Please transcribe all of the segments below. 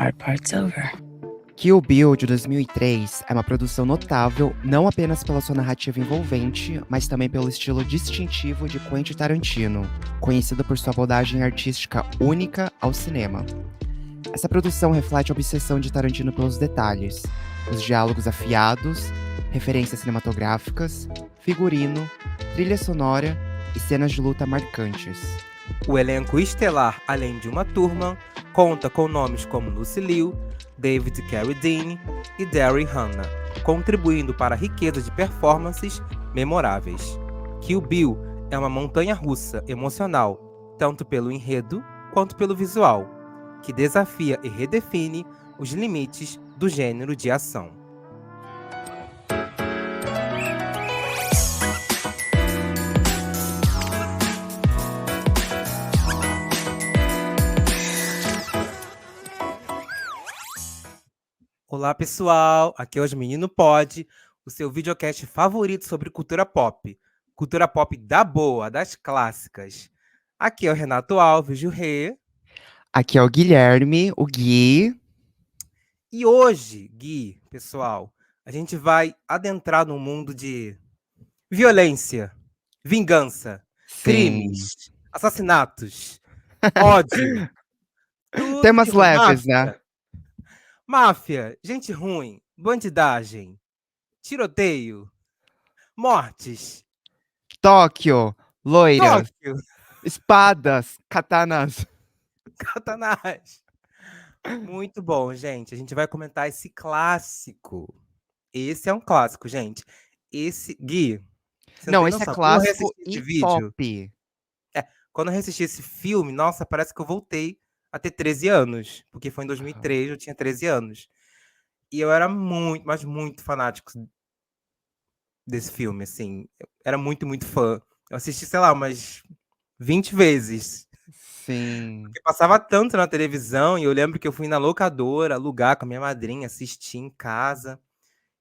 Our part's over. Kill Bill, de 2003, é uma produção notável não apenas pela sua narrativa envolvente, mas também pelo estilo distintivo de Quentin Tarantino, conhecido por sua abordagem artística única ao cinema. Essa produção reflete a obsessão de Tarantino pelos detalhes, os diálogos afiados, referências cinematográficas, figurino, trilha sonora e cenas de luta marcantes. O elenco estelar, além de Uma Thurman, conta com nomes como Lucy Liu, David Carradine e Daryl Hannah, contribuindo para a riqueza de performances memoráveis. Kill Bill é uma montanha-russa emocional, tanto pelo enredo quanto pelo visual, que desafia e redefine os limites do gênero de ação. Olá, pessoal! Aqui é o Menino Pod, o seu videocast favorito sobre cultura pop. Cultura pop da boa, das clássicas. Aqui é o Renato Alves, o Rê. Aqui é o Guilherme, o Gui. E hoje, Gui, pessoal, a gente vai adentrar num mundo de violência, vingança, Sim. crimes, assassinatos, ódio, tudo Temas que envolve leves, né? máfia, gente ruim, bandidagem, tiroteio, mortes, Tóquio, loiras, Tóquio, espadas, katanas. Satanás. Muito bom, gente. A gente vai comentar esse clássico. Esse é um clássico, gente. Esse, Gui, você não Não, tem esse é noção. Quando eu clássico reassisti esse e vídeo, top. quando eu reassisti esse filme, nossa, parece que eu voltei a ter 13 anos. Porque foi em 2003, eu tinha 13 anos. E eu era muito, mas muito fanático desse filme, assim. Eu era muito, muito fã. Eu assisti, sei lá, umas 20 vezes. Sim. Porque passava tanto na televisão e eu lembro que eu fui na locadora alugar com a minha madrinha, assistir em casa.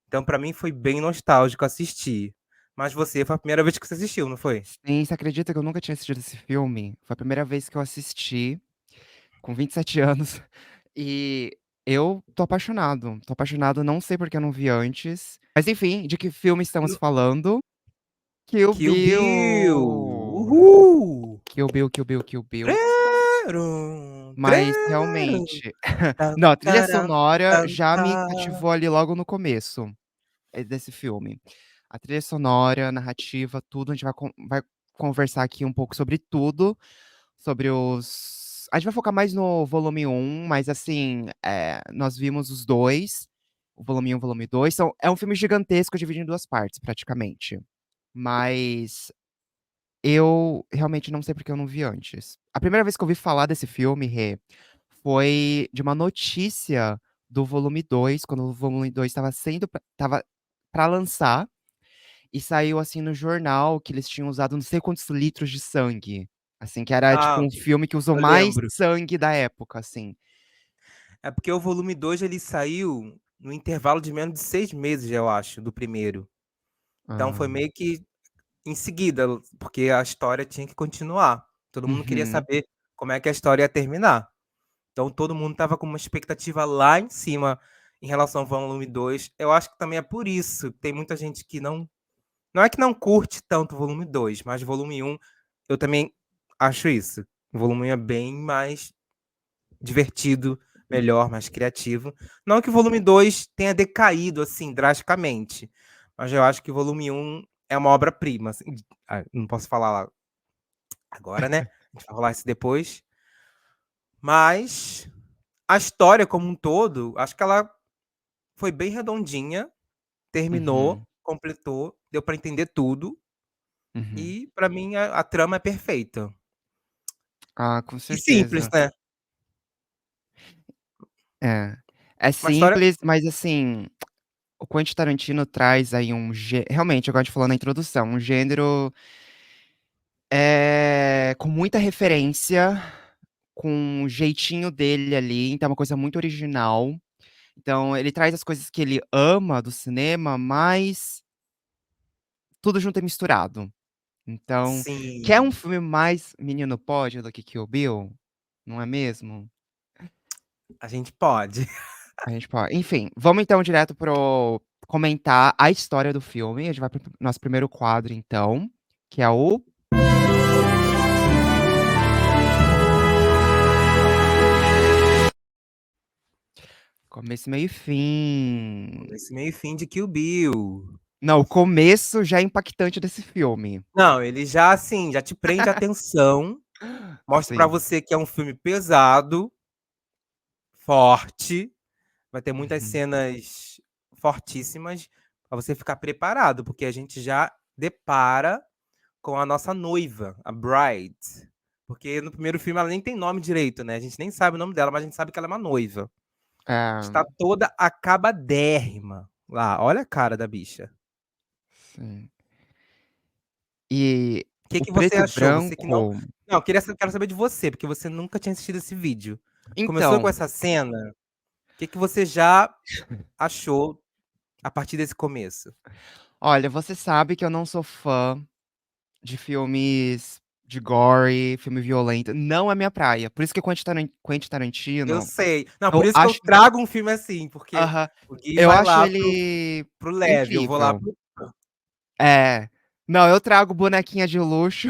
Então, pra mim, foi bem nostálgico assistir. Mas você, foi a primeira vez que você assistiu, não foi? Sim, você acredita que eu nunca tinha assistido esse filme? Foi a primeira vez que eu assisti, com 27 anos. E eu tô apaixonado. Tô apaixonado, não sei porque eu não vi antes. Mas enfim, de que filme estamos No falando? Kill Kill Bill! Bill! Uhul! Kill Bill, Kill Bill, Kill Bill. Trerum, Mas trerum, realmente, tam, não, a trilha taram, sonora tam, já me tá. cativou ali logo no começo, desse filme. A trilha sonora, a narrativa, tudo, a gente vai conversar aqui um pouco sobre tudo, sobre os a gente vai focar mais no volume um, mas assim, nós vimos os 2, o volume um, o volume 2, é um filme gigantesco dividido em 2 partes, praticamente. Mas eu realmente não sei porque eu não vi antes. A primeira vez que eu ouvi falar desse filme, Rê, foi de uma notícia do volume 2, quando o volume 2 estava pra lançar, e saiu, assim, no jornal que eles tinham usado não sei quantos litros de sangue. Assim, que era, tipo, Ah, um filme que usou eu mais lembro. sangue da época, assim. É porque o volume 2 ele saiu no intervalo de menos de 6 meses, eu acho, do primeiro. Então foi Ah, meio que em seguida, porque a história tinha que continuar. Todo mundo queria uhum, saber como é que a história ia terminar. Então todo mundo estava com uma expectativa lá em cima em relação ao volume 2. Eu acho que também é por isso que tem muita gente que não é que não curte tanto o volume 2, mas o volume um eu também acho isso. O volume 1 é bem mais divertido, melhor, mais criativo. Não que o volume 2 tenha decaído assim drasticamente, mas eu acho que o volume um é uma obra-prima, assim. Não posso falar agora, né? A gente vai falar isso depois. Mas a história como um todo, acho que ela foi bem redondinha, terminou, uhum, completou, deu pra entender tudo uhum. e pra mim a trama é perfeita. Ah, com E simples, certeza. né? É. É Uma história simples, mas assim, o Quentin Tarantino traz aí realmente, agora a gente falou na introdução, um gênero com muita referência, com o jeitinho dele ali, então é uma coisa muito original. Então ele traz as coisas que ele ama do cinema, mas tudo junto e misturado. Então, quer um sim. filme mais menino pode do que Kill Bill? Não é mesmo? A gente pode. A gente pode. Enfim, vamos então direto pro comentar a história do filme. A gente vai pro nosso primeiro quadro, então, que é o começo, meio e fim. Esse meio e fim de Kill Bill. Não, o começo já é impactante desse filme. Não, ele já, assim, já te prende a atenção, mostra pra Sim. você que é um filme pesado, forte, vai ter muitas Uhum. cenas fortíssimas pra você ficar preparado, porque a gente já depara com a nossa noiva, a Bride. Porque no primeiro filme ela nem tem nome direito, né? A gente nem sabe o nome dela, mas a gente sabe que ela é uma noiva. É, Está toda acabadérrima lá. Olha a cara da bicha. sim. E O que o que você preto e achou? Você que não. branco. Não, quero saber de você, porque você nunca tinha assistido esse vídeo. Começou com Então, essa cena. O que que você já achou a partir desse começo? olha, você sabe que eu não sou fã de filmes de gore, filme violento. Não é minha praia. Por isso que o Quentin Eu Tarantino, sei. Não, por eu isso que eu acho. trago um filme assim, porque Aham. o Gui Eu vai acho lá ele pro leve, eu vou lá incrível. pro. É. Não, eu trago bonequinha de luxo.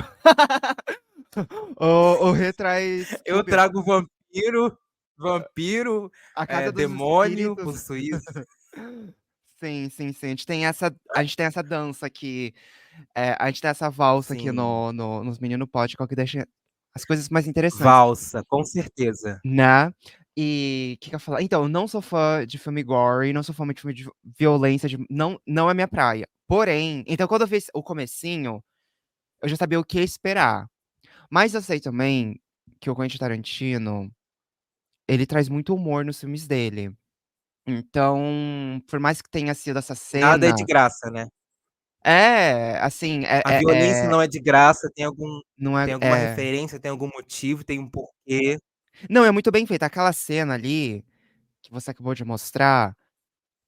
O Rê traz Kill Eu Bill. trago vampiro, vampiro, A Casa dos demônio, Espíritos. possuído. Sim, sim, sim. A gente tem essa dança aqui. A gente tem essa valsa aqui Sim. nos Menino Pot, que é o que deixa as coisas mais interessantes, Valsa, com certeza. né? E o que, que eu ia falar? Então, eu não sou fã de filme gore, não sou fã de filme de violência, não, não é minha praia. Porém, então quando eu vi o comecinho, eu já sabia o que esperar. Mas eu sei também que o Quentin Tarantino, ele traz muito humor nos filmes dele. Então, por mais que tenha sido essa Nada é de cena, graça, né? assim, A violência não é de graça, tem algum não tem alguma é, referência, tem algum motivo, tem um porquê. não, é muito bem feita. Aquela cena ali que você acabou de mostrar,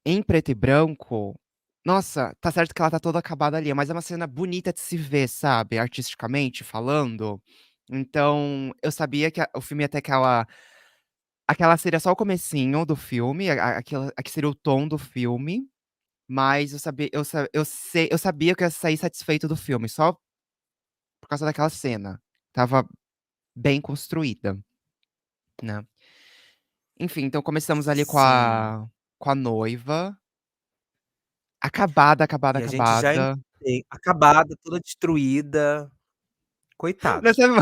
em preto e branco, nossa, tá certo que ela tá toda acabada ali, mas é uma cena bonita de se ver, sabe? Artisticamente falando. Então, eu sabia que o filme ia ter aquela seria só o comecinho do filme, aquele seria o tom do filme, mas eu sabia que eu ia sair satisfeito do filme, só por causa daquela cena. Tava bem construída, né? Enfim, então começamos ali com Sim. a noiva, acabada, acabada, E a gente já acabada. acabada, toda destruída, Né, coitada. sabe,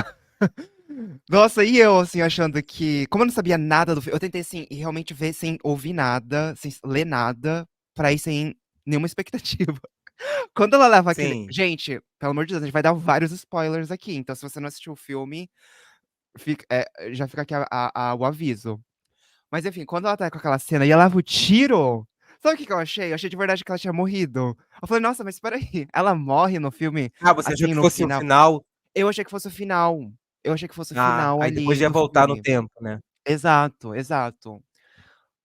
nossa, e eu, assim, achando que. Como eu não sabia nada do filme, eu tentei, assim, realmente ver sem ouvir nada, sem ler nada, pra ir sem nenhuma expectativa. Quando ela leva aquele. Sim. Gente, pelo amor de Deus, a gente vai dar vários spoilers aqui, então se você não assistiu o filme, já fica aqui o aviso. Mas enfim, quando ela tá com aquela cena e ela leva o tiro. Sabe o que que eu achei? Eu achei de verdade que ela tinha morrido. Eu falei, nossa, mas peraí, ela morre no filme, Ah, você achou assim, que no fosse o final. final? Eu achei que fosse o final. Eu achei que fosse o Ah, final aí depois ali ia do voltar no filme. tempo, né. Exato, exato.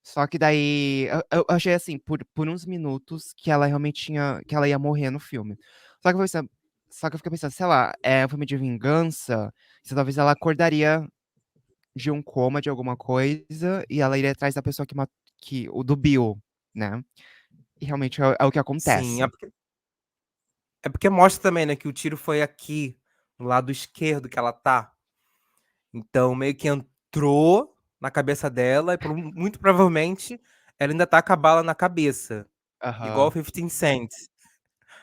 Só que daí eu achei assim, por uns minutos que ela realmente tinha, que ela ia morrer no filme. Só que eu, pensando, só que eu fiquei pensando, sei lá, é um filme de vingança, se talvez ela acordaria de um coma de alguma coisa e ela iria atrás da pessoa o do Bill, né? E realmente é o que Sim, acontece. é porque mostra também, né, que o tiro foi aqui, no lado esquerdo que ela tá. Então meio que entrou na cabeça dela e muito provavelmente ela ainda tá com a bala na cabeça, igual o Aham. 50 Cent,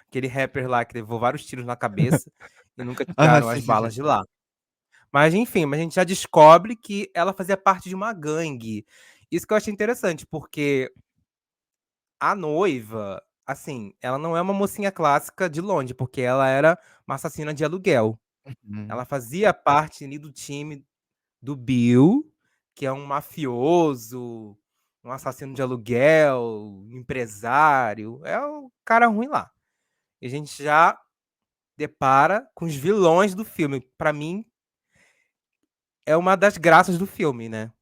aquele rapper lá que levou vários tiros na cabeça e nunca Aham, tiraram sim, as sim, sim. balas de lá. Mas enfim, a gente já descobre que ela fazia parte de uma gangue. Isso que eu achei interessante, porque a noiva, assim, ela não é uma mocinha clássica de longe, porque ela era uma assassina de aluguel. Uhum. Ela fazia parte ali do time do Bill, que é um mafioso, um assassino de aluguel, empresário, é o cara ruim lá. E a gente já depara com os vilões do filme. Pra mim, é uma das graças do filme, né?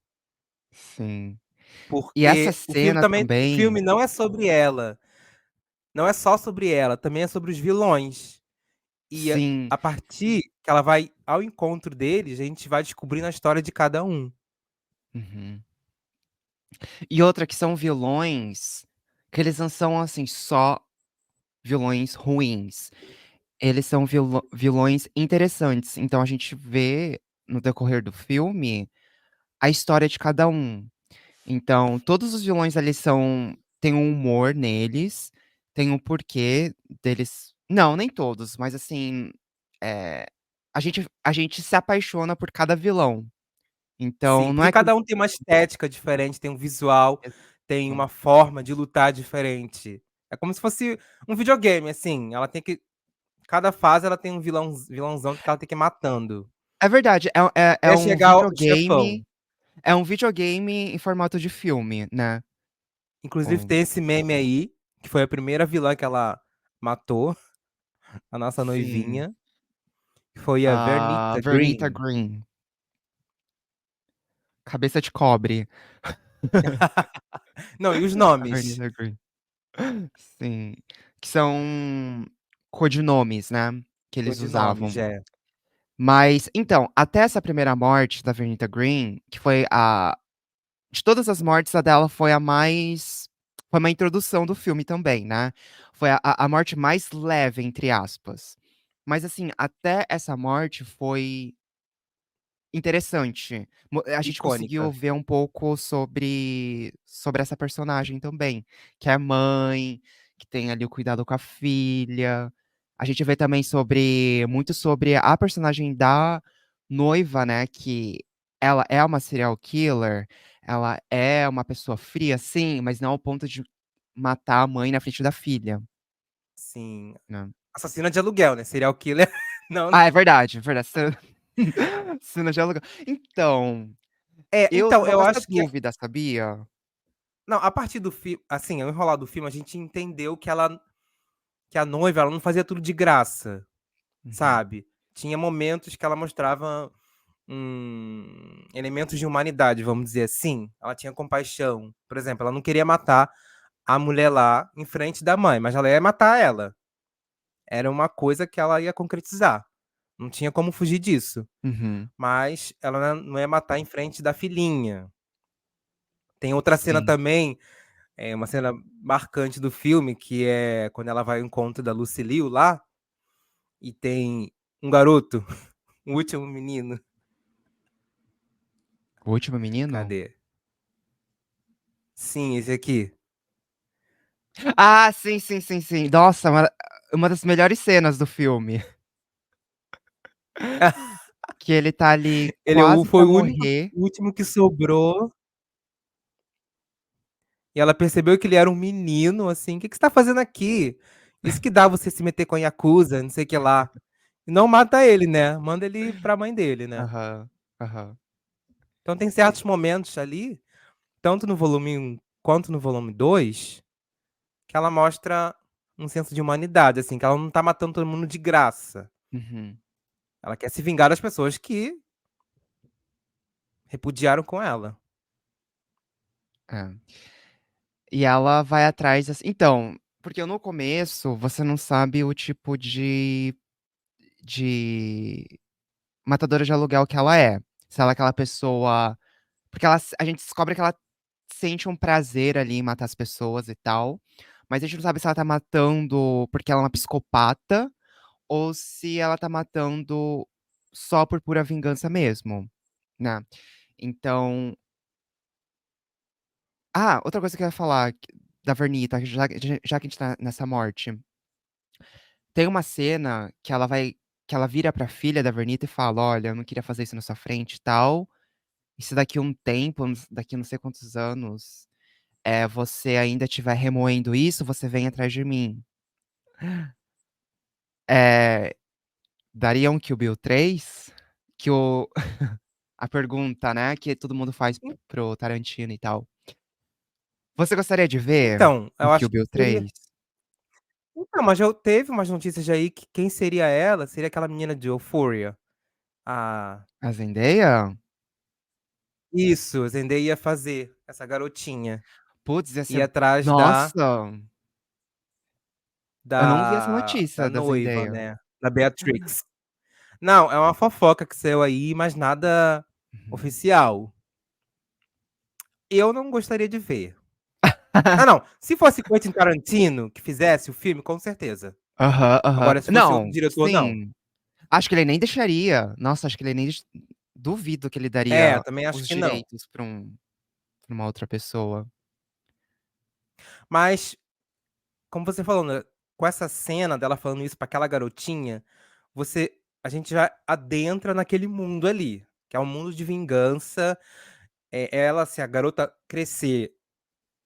Sim. E essa Porque cena o filme também, não é sobre ela, não é só sobre ela, também é sobre os vilões. E sim. a partir que ela vai ao encontro deles, a gente vai descobrindo a história de cada um. Uhum. E outra que são vilões que eles não são, assim, só vilões ruins. Eles são vilões interessantes. Então a gente vê no decorrer do filme a história de cada um. Então, todos os vilões ali são tem um humor neles, tem um porquê deles não, nem todos, mas assim, eh, a gente se apaixona por cada vilão. Sim, Então não porque é que cada um tem uma estética diferente, tem um visual, tem exato. uma forma de lutar diferente. É como se fosse um videogame, assim, ela tem que cada fase ela tem um vilãozão que ela tem que ir matando, É verdade, até chegar ao chefão. é um videogame em formato de filme, né. Inclusive O tem esse meme aí, que foi a primeira vilã que ela matou, a nossa sim, noivinha, que foi a a Vernita Vernita Green. Green, cabeça de cobre. Não, e os A nomes? Vernita Green. Sim, que são codinomes, né, que eles Codinomes, usavam. é. Mas então, até essa primeira morte da Vernita Green, que foi a de todas as mortes, a dela foi uma introdução do filme também, né. Foi a morte mais "leve", entre aspas. Mas assim, até essa morte foi interessante. A gente conseguiu Icônica. ver um pouco sobre essa personagem também, que é mãe, que tem ali o cuidado com a filha. A gente vê também muito sobre a personagem da noiva, né, que ela é uma serial killer, ela é uma pessoa fria, sim, mas não ao ponto de matar a mãe na frente da filha, Sim. né. Assassina de aluguel, né, serial killer não. Ah, é verdade, cena de aluguel. Então, É, eu então, estava eu com essa acho que dúvida, sabia? não, a partir do filme assim, ao enrolar do filme, a gente entendeu que a noiva, ela não fazia tudo de graça, Uhum, sabe. Tinha momentos que ela mostrava, elementos de humanidade, vamos dizer assim. Ela tinha compaixão. Por exemplo, ela não queria matar a mulher lá em frente da mãe, mas ela ia matar ela. Era uma coisa que ela ia concretizar. Não tinha como fugir disso. uhum, Mas ela não ia matar em frente da filhinha. Tem outra cena sim. também, uma cena marcante do filme, que é quando ela vai ao encontro da Lucy Liu lá, e tem um garoto, o último menino. O Último Menino? Cadê? Sim, esse aqui. Ah, sim, sim, sim, sim. Nossa, uma das melhores cenas do filme, que ele tá ali Ele quase foi pra o único morrer. o último que sobrou, e ela percebeu que ele era um menino, assim: "O que que você tá fazendo aqui? Isso que dá você se meter com a yakuza, não sei o que lá". E não mata ele, né, manda ele pra mãe dele, né. Aham, aham. Então tem certos momentos ali, tanto no volume 1 quanto no volume 2, que ela mostra um senso de humanidade, assim, que ela não tá matando todo mundo de graça. Uhum, Ela quer se vingar das pessoas que repudiaram com ela. é. E ela vai atrás então, porque no começo você não sabe o tipo de matadora de aluguel que ela é. Se ela é aquela pessoa porque a gente descobre que ela sente um prazer ali em matar as pessoas e tal, mas a gente não sabe se ela tá matando porque ela é uma psicopata ou se ela tá matando só por pura vingança mesmo, né. Então outra coisa que eu ia falar da Vernita, já que a gente tá nessa morte, tem uma cena que ela vira pra filha da Vernita e fala: "Olha, eu não queria fazer isso na sua frente e tal, e se daqui um tempo, daqui não sei quantos anos, você ainda estiver remoendo isso, você vem atrás de mim". Eh, daria um Kill Bill 3? Que o a pergunta, né, que todo mundo faz para o Tarantino e tal. Você gostaria de ver Então, um eu Kill acho que Bill seria 3? então, mas já teve umas notícias aí que quem seria ela, seria aquela menina de Euphoria. A A Zendaya? Isso, Zendaya ia fazer, essa garotinha. Putz, ia Ir ser atrás nossa, eu não vi essa da notícia da noiva, Zendaya. né, da Beatrix. Não, é uma fofoca que saiu aí, mas nada Uhum. oficial. Eu não gostaria de ver. Ah, não. Se fosse Quentin Tarantino que fizesse o filme, com certeza. Aham, aham. Agora, se fosse outro Não, diretor, não. sim. Acho que ele nem deixaria. Nossa, acho que ele nem duvido que ele É, daria eu também acho os que não. direitos pra uma outra pessoa. Mas, como você falou, né, com essa cena dela falando isso pra aquela garotinha, você a gente já adentra naquele mundo ali, que é um mundo de vingança. Ela, se a garota crescer,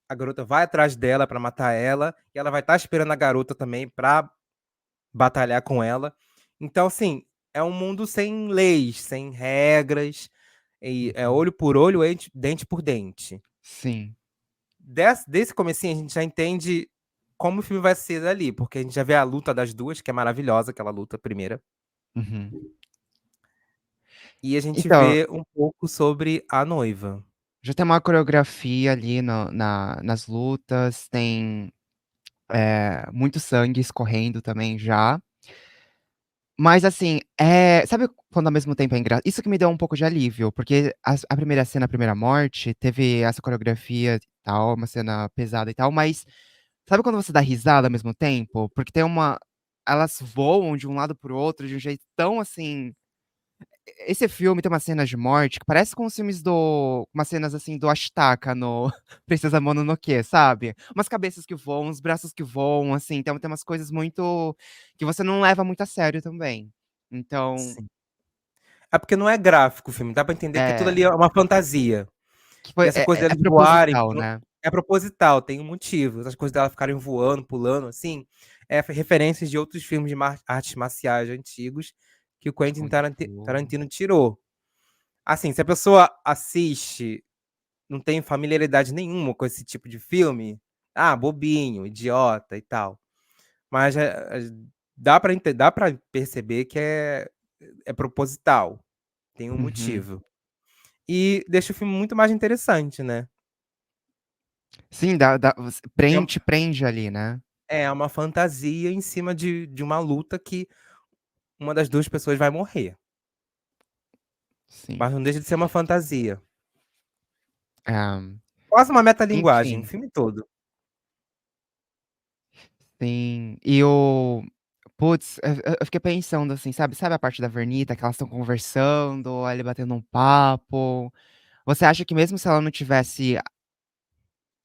a garota vai atrás dela pra matar ela, e ela vai estar esperando a garota também pra batalhar com ela. Então, assim, é um mundo sem leis, sem regras, e é Uhum. olho por olho, dente por dente. Sim. Desse comecinho, a gente já entende como o filme vai ser dali, porque a gente já vê a luta das duas, que é maravilhosa, aquela luta primeira. Uhum. E a gente Então, vê um pouco sobre a noiva. já tem uma coreografia ali nas lutas, tem muito sangue escorrendo também já. Mas assim, sabe quando ao mesmo tempo é isso que me deu um pouco de alívio, porque a primeira cena, a primeira morte, teve essa coreografia e tal, uma cena pesada e tal, mas sabe quando você dá risada ao mesmo tempo? Porque tem uma elas voam de um lado para o outro de um jeito tão assim. Esse filme tem umas cenas de morte que parece com os filmes umas cenas, assim, do Ashitaka no Princesa Mononoke, sabe? Umas cabeças que voam, uns braços que voam, assim, tem umas coisas muito que você não leva muito a sério também. Então, Sim. É porque não é gráfico o filme, dá pra entender que tudo é, ali é uma fantasia. que E foi essa coisa é delas voarem proposital, né. é proposital, tem um motivo. Essas coisas delas ficarem voando, pulando, assim, referências de outros filmes de artes marciais antigos que o De Quentin Kung Fu. Tarantino tirou. Assim, se a pessoa assiste, não tem familiaridade nenhuma com esse tipo de filme, bobinho, idiota e tal. Mas dá pra perceber que é proposital, tem um Uhum. motivo. E deixa o filme muito mais interessante, né. Sim, você É te prende ali, né. É uma fantasia em cima de uma luta que uma das 2 pessoas vai morrer, Sim. mas não deixa de ser uma fantasia. É, Quase uma metalinguagem, o enfim. filme todo. Sim, e o putz, eu fiquei pensando, assim, sabe a parte da Vernita que elas estão conversando, ali batendo um papo. Você acha que mesmo se ela não tivesse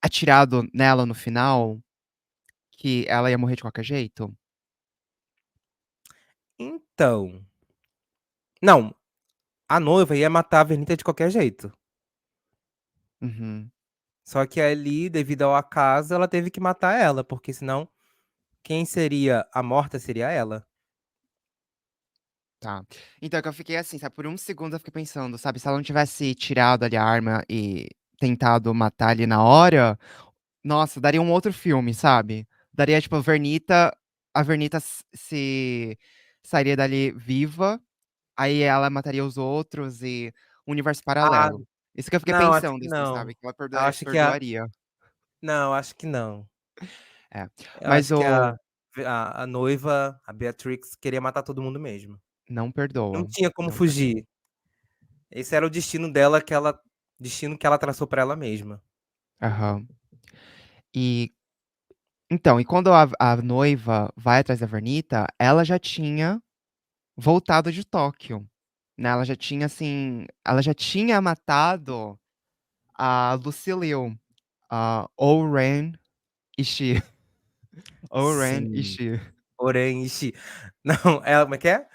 atirado nela no final, que ela ia morrer de qualquer jeito? Então, não, a noiva ia matar a Vernita de qualquer jeito, Uhum, só que ali, devido ao acaso, ela teve que matar ela, porque senão quem seria a morta seria ela. tá. Então é que eu fiquei assim, sabe, por um segundo eu fiquei pensando, sabe, se ela não tivesse tirado ali a arma e tentado matar ali na hora, nossa, daria um outro filme, sabe. Daria, tipo, a Vernita se sairia dali viva. Aí ela mataria os outros e um universo Ah, paralelo. Isso que eu fiquei não, acho pensando, que assim, não. sabe, que ela Eu acho que perdoaria. não, acho que não. É. Eu Mas acho que o a noiva, a Beatrix, queria matar todo mundo mesmo. não Não perdoa, tinha como não perdoa. fugir. Esse era o destino dela, destino que ela traçou pra ela mesma. Aham. E então, e quando a noiva vai atrás da Vernita, ela já tinha voltado de Tóquio, né, ela já tinha, assim, ela já tinha matado a Lucy Liu, a O-Ren Ishii. O-Ren Sim, Ishii. porém, ixi, não, ela como é que é?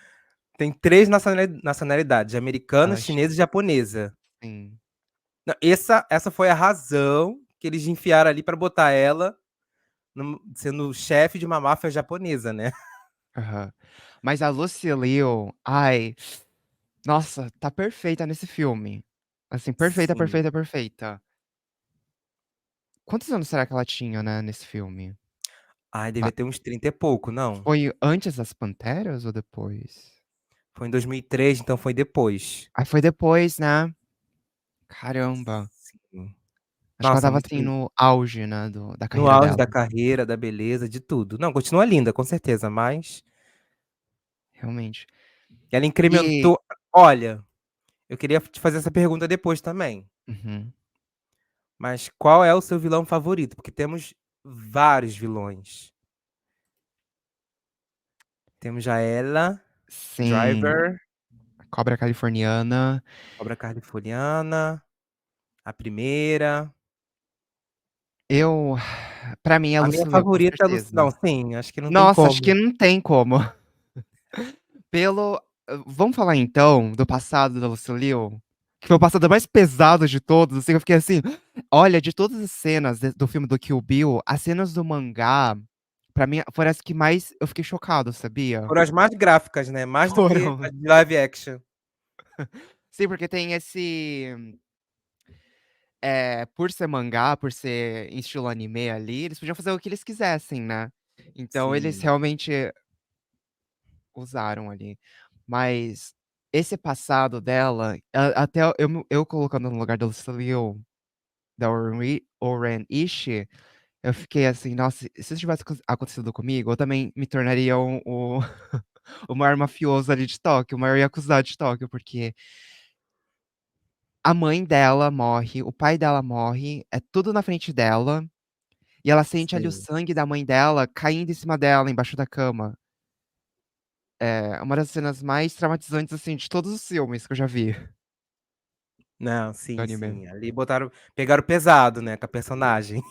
Tem 3 nacionalidades, americana, Ela chinesa e japonesa. sim. Não, essa foi a razão que eles enfiaram ali pra botar ela sendo chefe de uma máfia japonesa, né. Aham. Mas a Lucy Liu, ai, nossa, tá perfeita nesse filme. Assim, perfeita, Sim. perfeita, perfeita. Quantos anos será que ela tinha, né, nesse filme? Ai, Ma devia ter uns 30 e pouco, não? Foi antes das Panteras ou depois? Foi em 2003, então foi depois. Aí foi depois, né. Caramba. Sim. Acho que ela Nossa, estava, muito assim, bonita. no auge, né, da No carreira auge dela. da carreira, da beleza, de tudo. Não, continua linda, com certeza, mas Realmente. ela E incrementou. Olha, eu queria te fazer essa pergunta depois também, uhum. Mas qual é o seu vilão favorito? Porque temos vários vilões. Temos a ela, Sim, Driver, Cobra Californiana. Cobra Californiana, a primeira. Eu Pra mim é A minha Lucy Liu, com favorita é a Lucy certeza. não, sim, acho que não tem Nossa, acho que como. não tem como. Vamos falar então do passado da Lucy Liu? Que foi o passado mais pesado de todos, assim, eu fiquei assim, olha, de todas as cenas do filme do Kill Bill, as cenas do mangá, pra mim, foram as que mais eu fiquei chocado, sabia? Foram as mais gráficas, né, mais do que Foram. as de live action. Sim, porque tem por ser mangá, por ser em estilo anime ali, eles podiam fazer o que eles quisessem, né. Então eles Sim, realmente usaram ali. Mas esse passado dela, até eu colocando no lugar da Lucy Liu, da Oren Ishii, eu fiquei assim: "Nossa, se isso tivesse acontecido comigo, eu também me tornaria o maior mafioso ali de Tóquio, o maior yakuza de Tóquio", porque a mãe dela morre, o pai dela morre, é tudo na frente dela, e ela sente ali o sim. sangue da mãe dela caindo em cima dela, embaixo da cama. É uma das cenas mais traumatizantes, assim, de todos os filmes que eu já vi Não, do sim, anime. sim, ali pegaram pesado, né, com a personagem.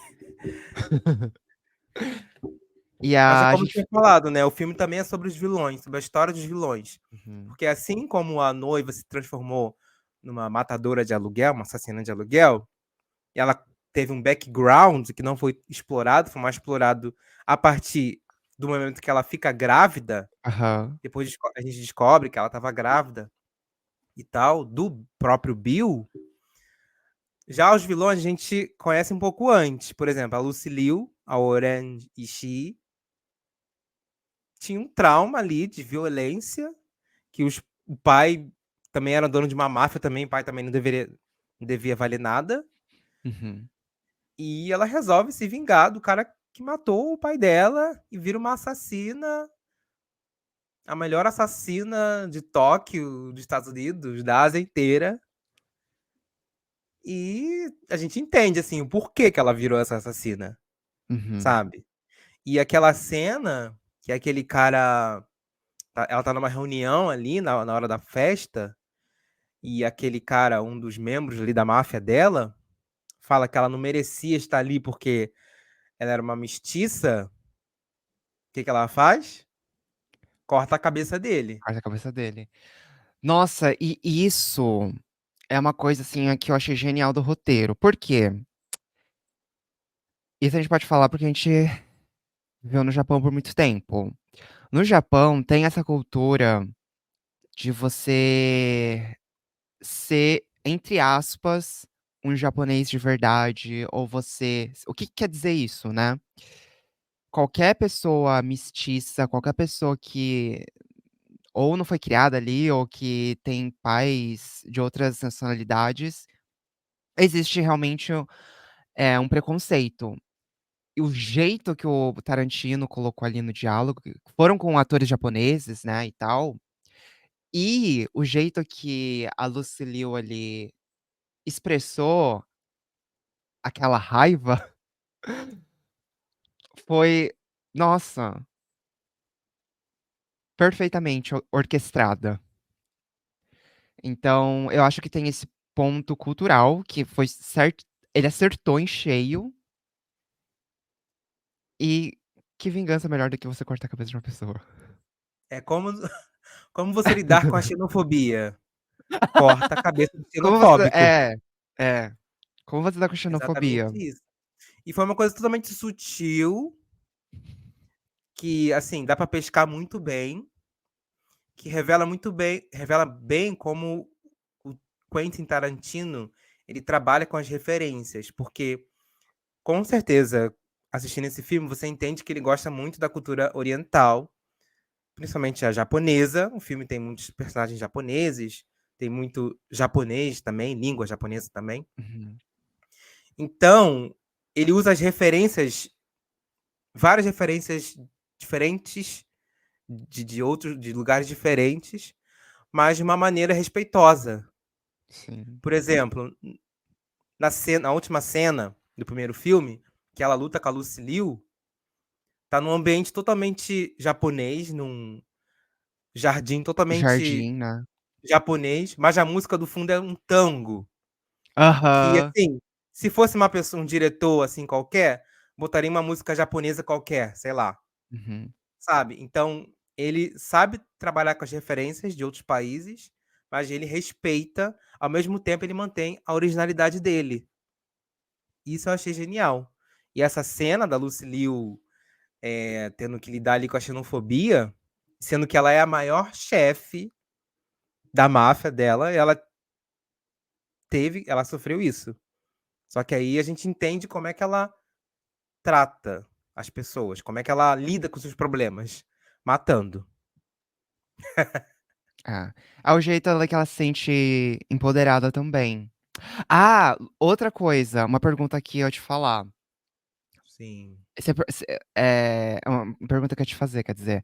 E Mas é a como eu gente tinha falado, né, o filme também é sobre os vilões, sobre a história dos vilões. uhum, Porque assim como a noiva se transformou numa matadora de aluguel, uma assassina de aluguel, e ela teve um background que não foi explorado, foi mais explorado a partir do momento que ela fica grávida, aham, depois a gente descobre que ela estava grávida e tal, do próprio Bill. Já os vilões a gente conhece um pouco antes. Por exemplo, a Lucy Liu, a Oren Ishii, tinha um trauma ali de violência, que o pai também era dono de uma máfia também, o pai também não devia valer nada. uhum, E ela resolve se vingar do cara que matou o pai dela e vira uma assassina, a melhor assassina de Tóquio, dos Estados Unidos, da Ásia inteira. E a gente entende, assim, o porquê que ela virou essa assassina, uhum, sabe? E aquela cena que aquele cara. Ela tá numa reunião ali na hora da festa, e aquele cara, um dos membros ali da máfia dela, fala que ela não merecia estar ali porque ela era uma mestiça. O que, que ela faz? Corta a cabeça dele. corta a cabeça dele. Nossa, e isso é uma coisa, assim, que eu achei genial do roteiro. Por quê? Isso a gente pode falar porque a gente viveu no Japão por muito tempo. No Japão tem essa cultura de você ser, entre aspas, um japonês de verdade, ou você o que que quer dizer isso, né? Qualquer pessoa mestiça, qualquer pessoa que ou não foi criada ali, ou que tem pais de outras nacionalidades, existe realmente um preconceito. E o jeito que o Tarantino colocou ali no diálogo, que foram com atores japoneses, né, e tal, e o jeito que a Lucy Liu ali expressou aquela raiva foi, nossa, perfeitamente orquestrada. Então, eu acho que tem esse ponto cultural que foi certo, ele acertou em cheio, e que vingança melhor do que você cortar a cabeça de uma pessoa. É como, como você lidar com a xenofobia. Corta a cabeça do Como você xenofóbico. como você tá com Exatamente xenofobia? isso. E foi uma coisa totalmente sutil, que, assim, dá pra pescar muito bem, que revela bem como o Quentin Tarantino, ele trabalha com as referências, porque, com certeza, assistindo esse filme, você entende que ele gosta muito da cultura oriental, principalmente a japonesa. O filme tem muitos personagens japoneses, tem muito japonês também, língua japonesa também. Uhum, Então, ele usa as referências, várias referências diferentes, de lugares diferentes, mas de uma maneira respeitosa. sim. Por exemplo, na última cena do primeiro filme, que ela luta com a Lucy Liu, tá num ambiente totalmente japonês, num jardim totalmente Jardim, né. japonês, mas a música do fundo é um tango, que Aham. assim, se fosse uma pessoa, um diretor assim qualquer, botaria uma música japonesa qualquer, sei lá, Uhum. sabe? Então, ele sabe trabalhar com as referências de outros países, mas ele respeita, ao mesmo tempo ele mantém a originalidade dele. Isso eu achei genial. E essa cena da Lucy Liu, tendo que lidar ali com a xenofobia, sendo que ela é a maior chefe da máfia dela, ela sofreu isso. Só que aí a gente entende como é que ela trata as pessoas, como é que ela lida com seus problemas, matando. É. É o jeito ela que ela se sente empoderada também. Ah, outra coisa, uma pergunta aqui eu ia te falar. Sim. É uma pergunta que eu ia te fazer, quer dizer,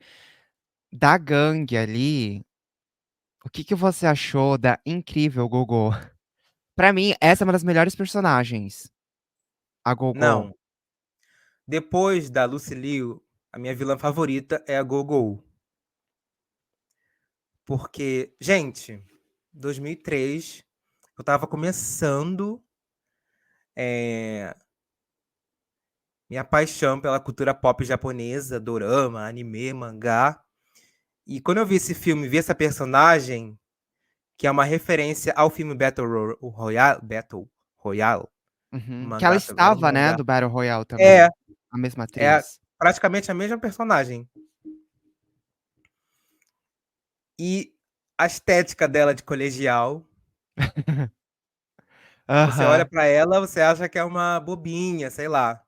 da gangue ali, o que que você achou da incrível Gogô? Pra mim, essa é uma das melhores personagens, a Gogô. Não, depois da Lucy Liu, a minha vilã favorita é a Gogo. Porque, gente, 2003, eu tava começando minha paixão pela cultura pop japonesa, dorama, anime, mangá. E quando eu vi esse filme, vi essa personagem, que é uma referência ao filme Battle Royale, o Uhum. Que ela mangá também, o estava, né, mangá. do Battle Royale É, também, a mesma é atriz. praticamente a mesma personagem. E a estética dela de colegial, você olha Aham, pra ela, você acha que é uma bobinha, sei lá.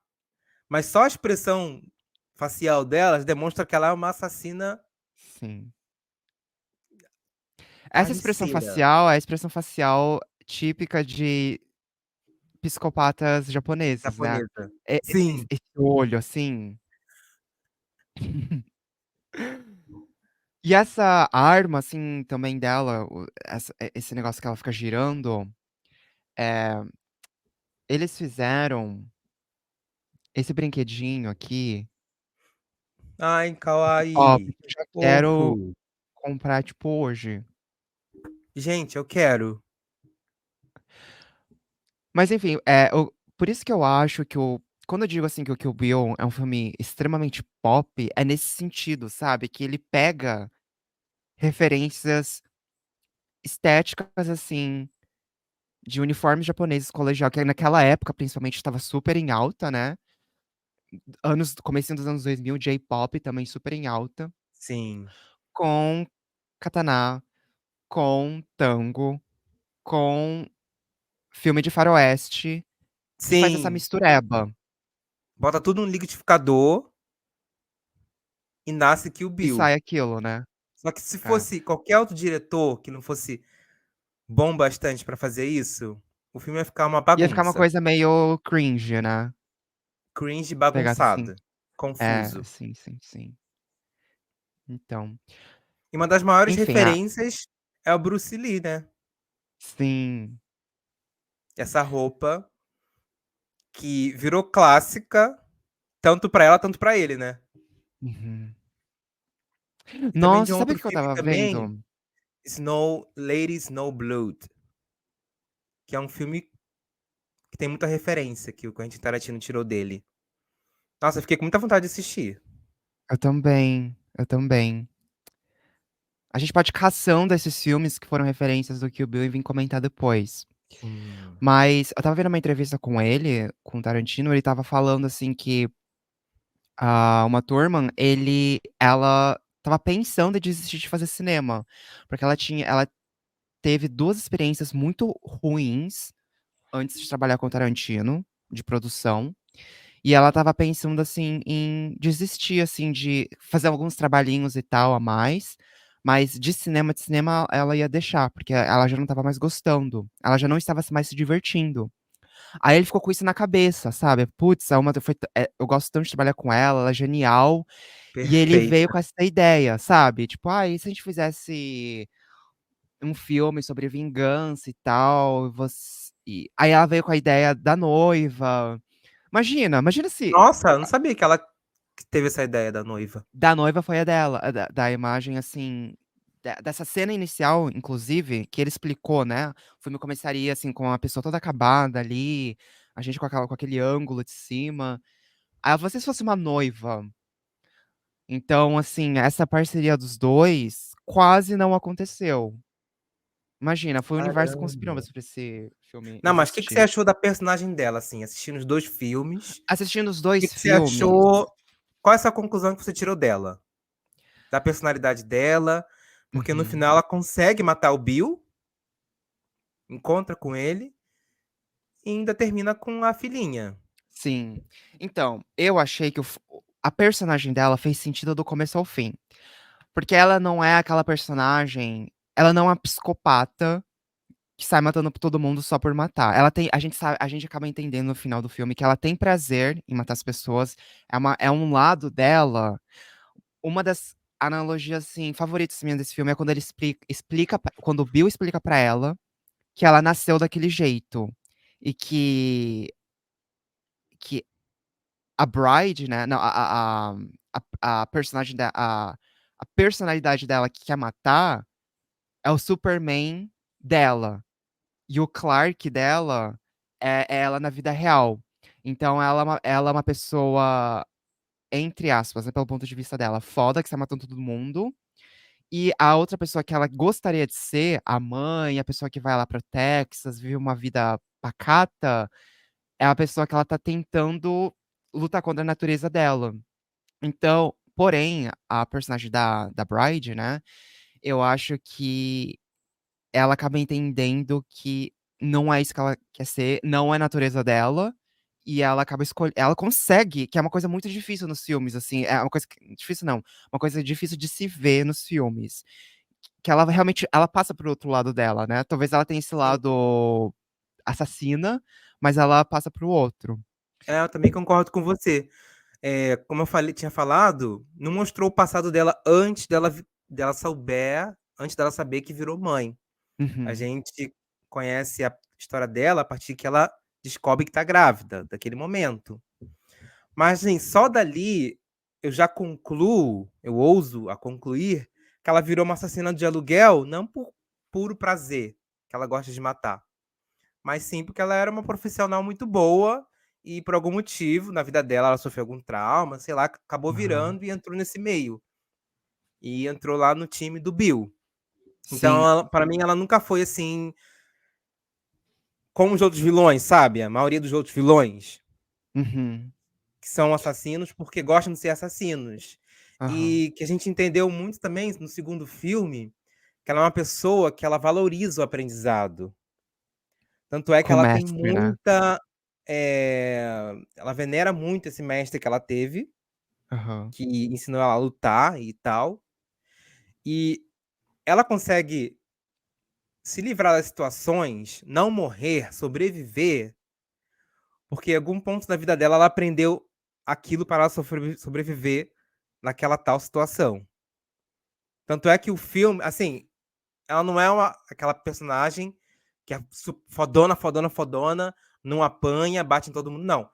Mas só a expressão facial delas demonstra que ela é uma assassina sim. Essa expressão carniceira, facial é a expressão facial típica de psicopatas japoneses, né. japonesa. Esse Sim, esse olho, assim. E essa arma, assim, também dela, esse negócio que ela fica girando, eh, eles fizeram esse brinquedinho aqui, ai, esse pop, kawaii, que eu já quero fofo. comprar, tipo, hoje. Gente, eu quero. Mas enfim, por isso que eu acho que quando eu digo, assim, que o Kill Bill é um filme extremamente pop, é nesse sentido, sabe, que ele pega referências estéticas, assim, de uniformes japoneses colegial, que naquela época, principalmente, estava super em alta, né. Comecinho dos anos 2000, J-pop também super em alta, Sim. com katana, com tango, com filme de faroeste, e faz essa Sim. mistureba, Bota tudo no liquidificador e nasce Kill e Bill. sai aquilo, né. Só que se É. fosse qualquer outro diretor que não fosse bom bastante pra fazer isso, o filme ia ficar uma Ia ficar uma bagunça. coisa meio cringe, né, Cringe pegasse assim. bagunçado. É, Confuso. sim, sim, sim. Então, E uma das maiores enfim, referências é o Bruce Lee, né? sim. Essa roupa que virou clássica, tanto pra ela, tanto pra ele, né? Uhum. E também de Nossa, um sabe o outro que eu filme estava também, vendo? Lady Snowblood, que é um filme que tem muita referência que o Quentin Tarantino tirou dele. Nossa, eu fiquei com muita vontade de assistir. Eu também, eu também. A gente pode ir caçando esses filmes que foram referências do Kill Bill e vir comentar depois. Sim. Mas eu estava vendo uma entrevista com ele, com o Tarantino, ele estava falando, assim, que a Uma Thurman, ela estava pensando em desistir de fazer cinema, porque ela teve 2 experiências muito ruins antes de trabalhar com o Tarantino, de produção, e ela estava pensando, assim, em desistir, assim, de fazer alguns trabalhinhos e tal a mais, mas de cinema ela ia deixar, porque ela já não estava mais gostando, ela já não estava mais se divertindo. Aí ele ficou com isso na cabeça, sabe, "Putz, a Uma eu gosto tanto de trabalhar com ela é genial", e ele veio Perfeita. com essa ideia, sabe, tipo: "Ah, e se a gente fizesse um filme sobre vingança e tal, E aí ela veio com a ideia da noiva. Imagina se Nossa, eu não sabia que ela que teve essa ideia da noiva. da noiva foi a dela, da imagem, assim, dessa cena inicial, inclusive, que ele explicou, né? O filme começaria, assim, com a pessoa toda acabada ali, a gente com aquele ângulo de cima. Aí, se fosse uma noiva. Então, assim, essa parceria dos dois quase não aconteceu. Imagina, foi o universo conspirando Caramba. pra esse filme Não, mas o que que você existir. achou da personagem dela, assim, assistindo os 2 filmes? O Assistindo os que dois que você filmes. achou qual é essa conclusão que você tirou dela? Da personalidade dela, porque no Uhum. final ela consegue matar o Bill, encontra com ele e ainda termina com a filhinha. Sim. Então, eu achei que a personagem dela fez sentido do começo ao fim. Porque ela não é aquela personagem. Ela não é uma psicopata que sai matando todo mundo só por matar. Ela tem. A gente sabe, a gente acaba entendendo no final do filme que ela tem prazer em matar as pessoas. É um lado dela. Uma das analogias, assim, favoritas minhas desse filme é quando ele quando o Bill explica pra ela que ela nasceu daquele jeito. E que a Bride, né? Não, a personagem a personalidade dela que quer matar é o Superman dela. E o Clark dela é ela na vida real. Então ela é uma pessoa, entre aspas, né, pelo ponto de vista dela, foda, que está matando todo mundo. E a outra pessoa que ela gostaria de ser, a mãe, a pessoa que vai lá pro Texas, vive uma vida pacata, é a pessoa que ela tá tentando lutar contra a natureza dela. Então, porém, a personagem da Bride, né? Eu acho que ela acaba entendendo que não é isso que ela quer ser, não é a natureza dela, e ela acaba escolhendo. Ela consegue, que é uma coisa muito difícil nos filmes, assim, é uma coisa difícil não, uma coisa difícil de se ver nos filmes. Que ela realmente, ela passa pro outro lado dela, né? Talvez ela tenha esse Sim. lado assassina, mas ela passa pro outro. É, eu também concordo com você. Como eu tinha falado, não mostrou o passado dela antes dela saber que virou mãe. A Uhum. gente conhece a história dela a partir que ela descobre que está grávida, daquele momento. Mas, assim, só dali eu ouso a concluir que ela virou uma assassina de aluguel, não por puro prazer, que ela gosta de matar, mas sim porque ela era uma profissional muito boa e por algum motivo na vida dela ela sofreu algum trauma, sei lá, acabou Aham. virando e entrou nesse meio. E entrou lá no time do Bill. Então, Sim. para mim, ela nunca foi assim como os outros vilões, sabe? A maioria dos outros vilões, Uhum. que são assassinos porque gostam de ser assassinos. Aham. E que a gente entendeu muito também no segundo filme, que ela é uma pessoa que ela valoriza o aprendizado. Tanto é que Com o ela tem mestre, né? muita. Ela venera muito esse mestre que ela teve, Aham. que ensinou ela a lutar e tal. E ela consegue se livrar das situações, não morrer, sobreviver, porque em algum ponto da vida dela ela aprendeu aquilo para ela sobreviver naquela tal situação. Tanto é que o filme, assim, ela não é aquela personagem que é fodona, fodona, fodona, não apanha, bate em todo mundo, não.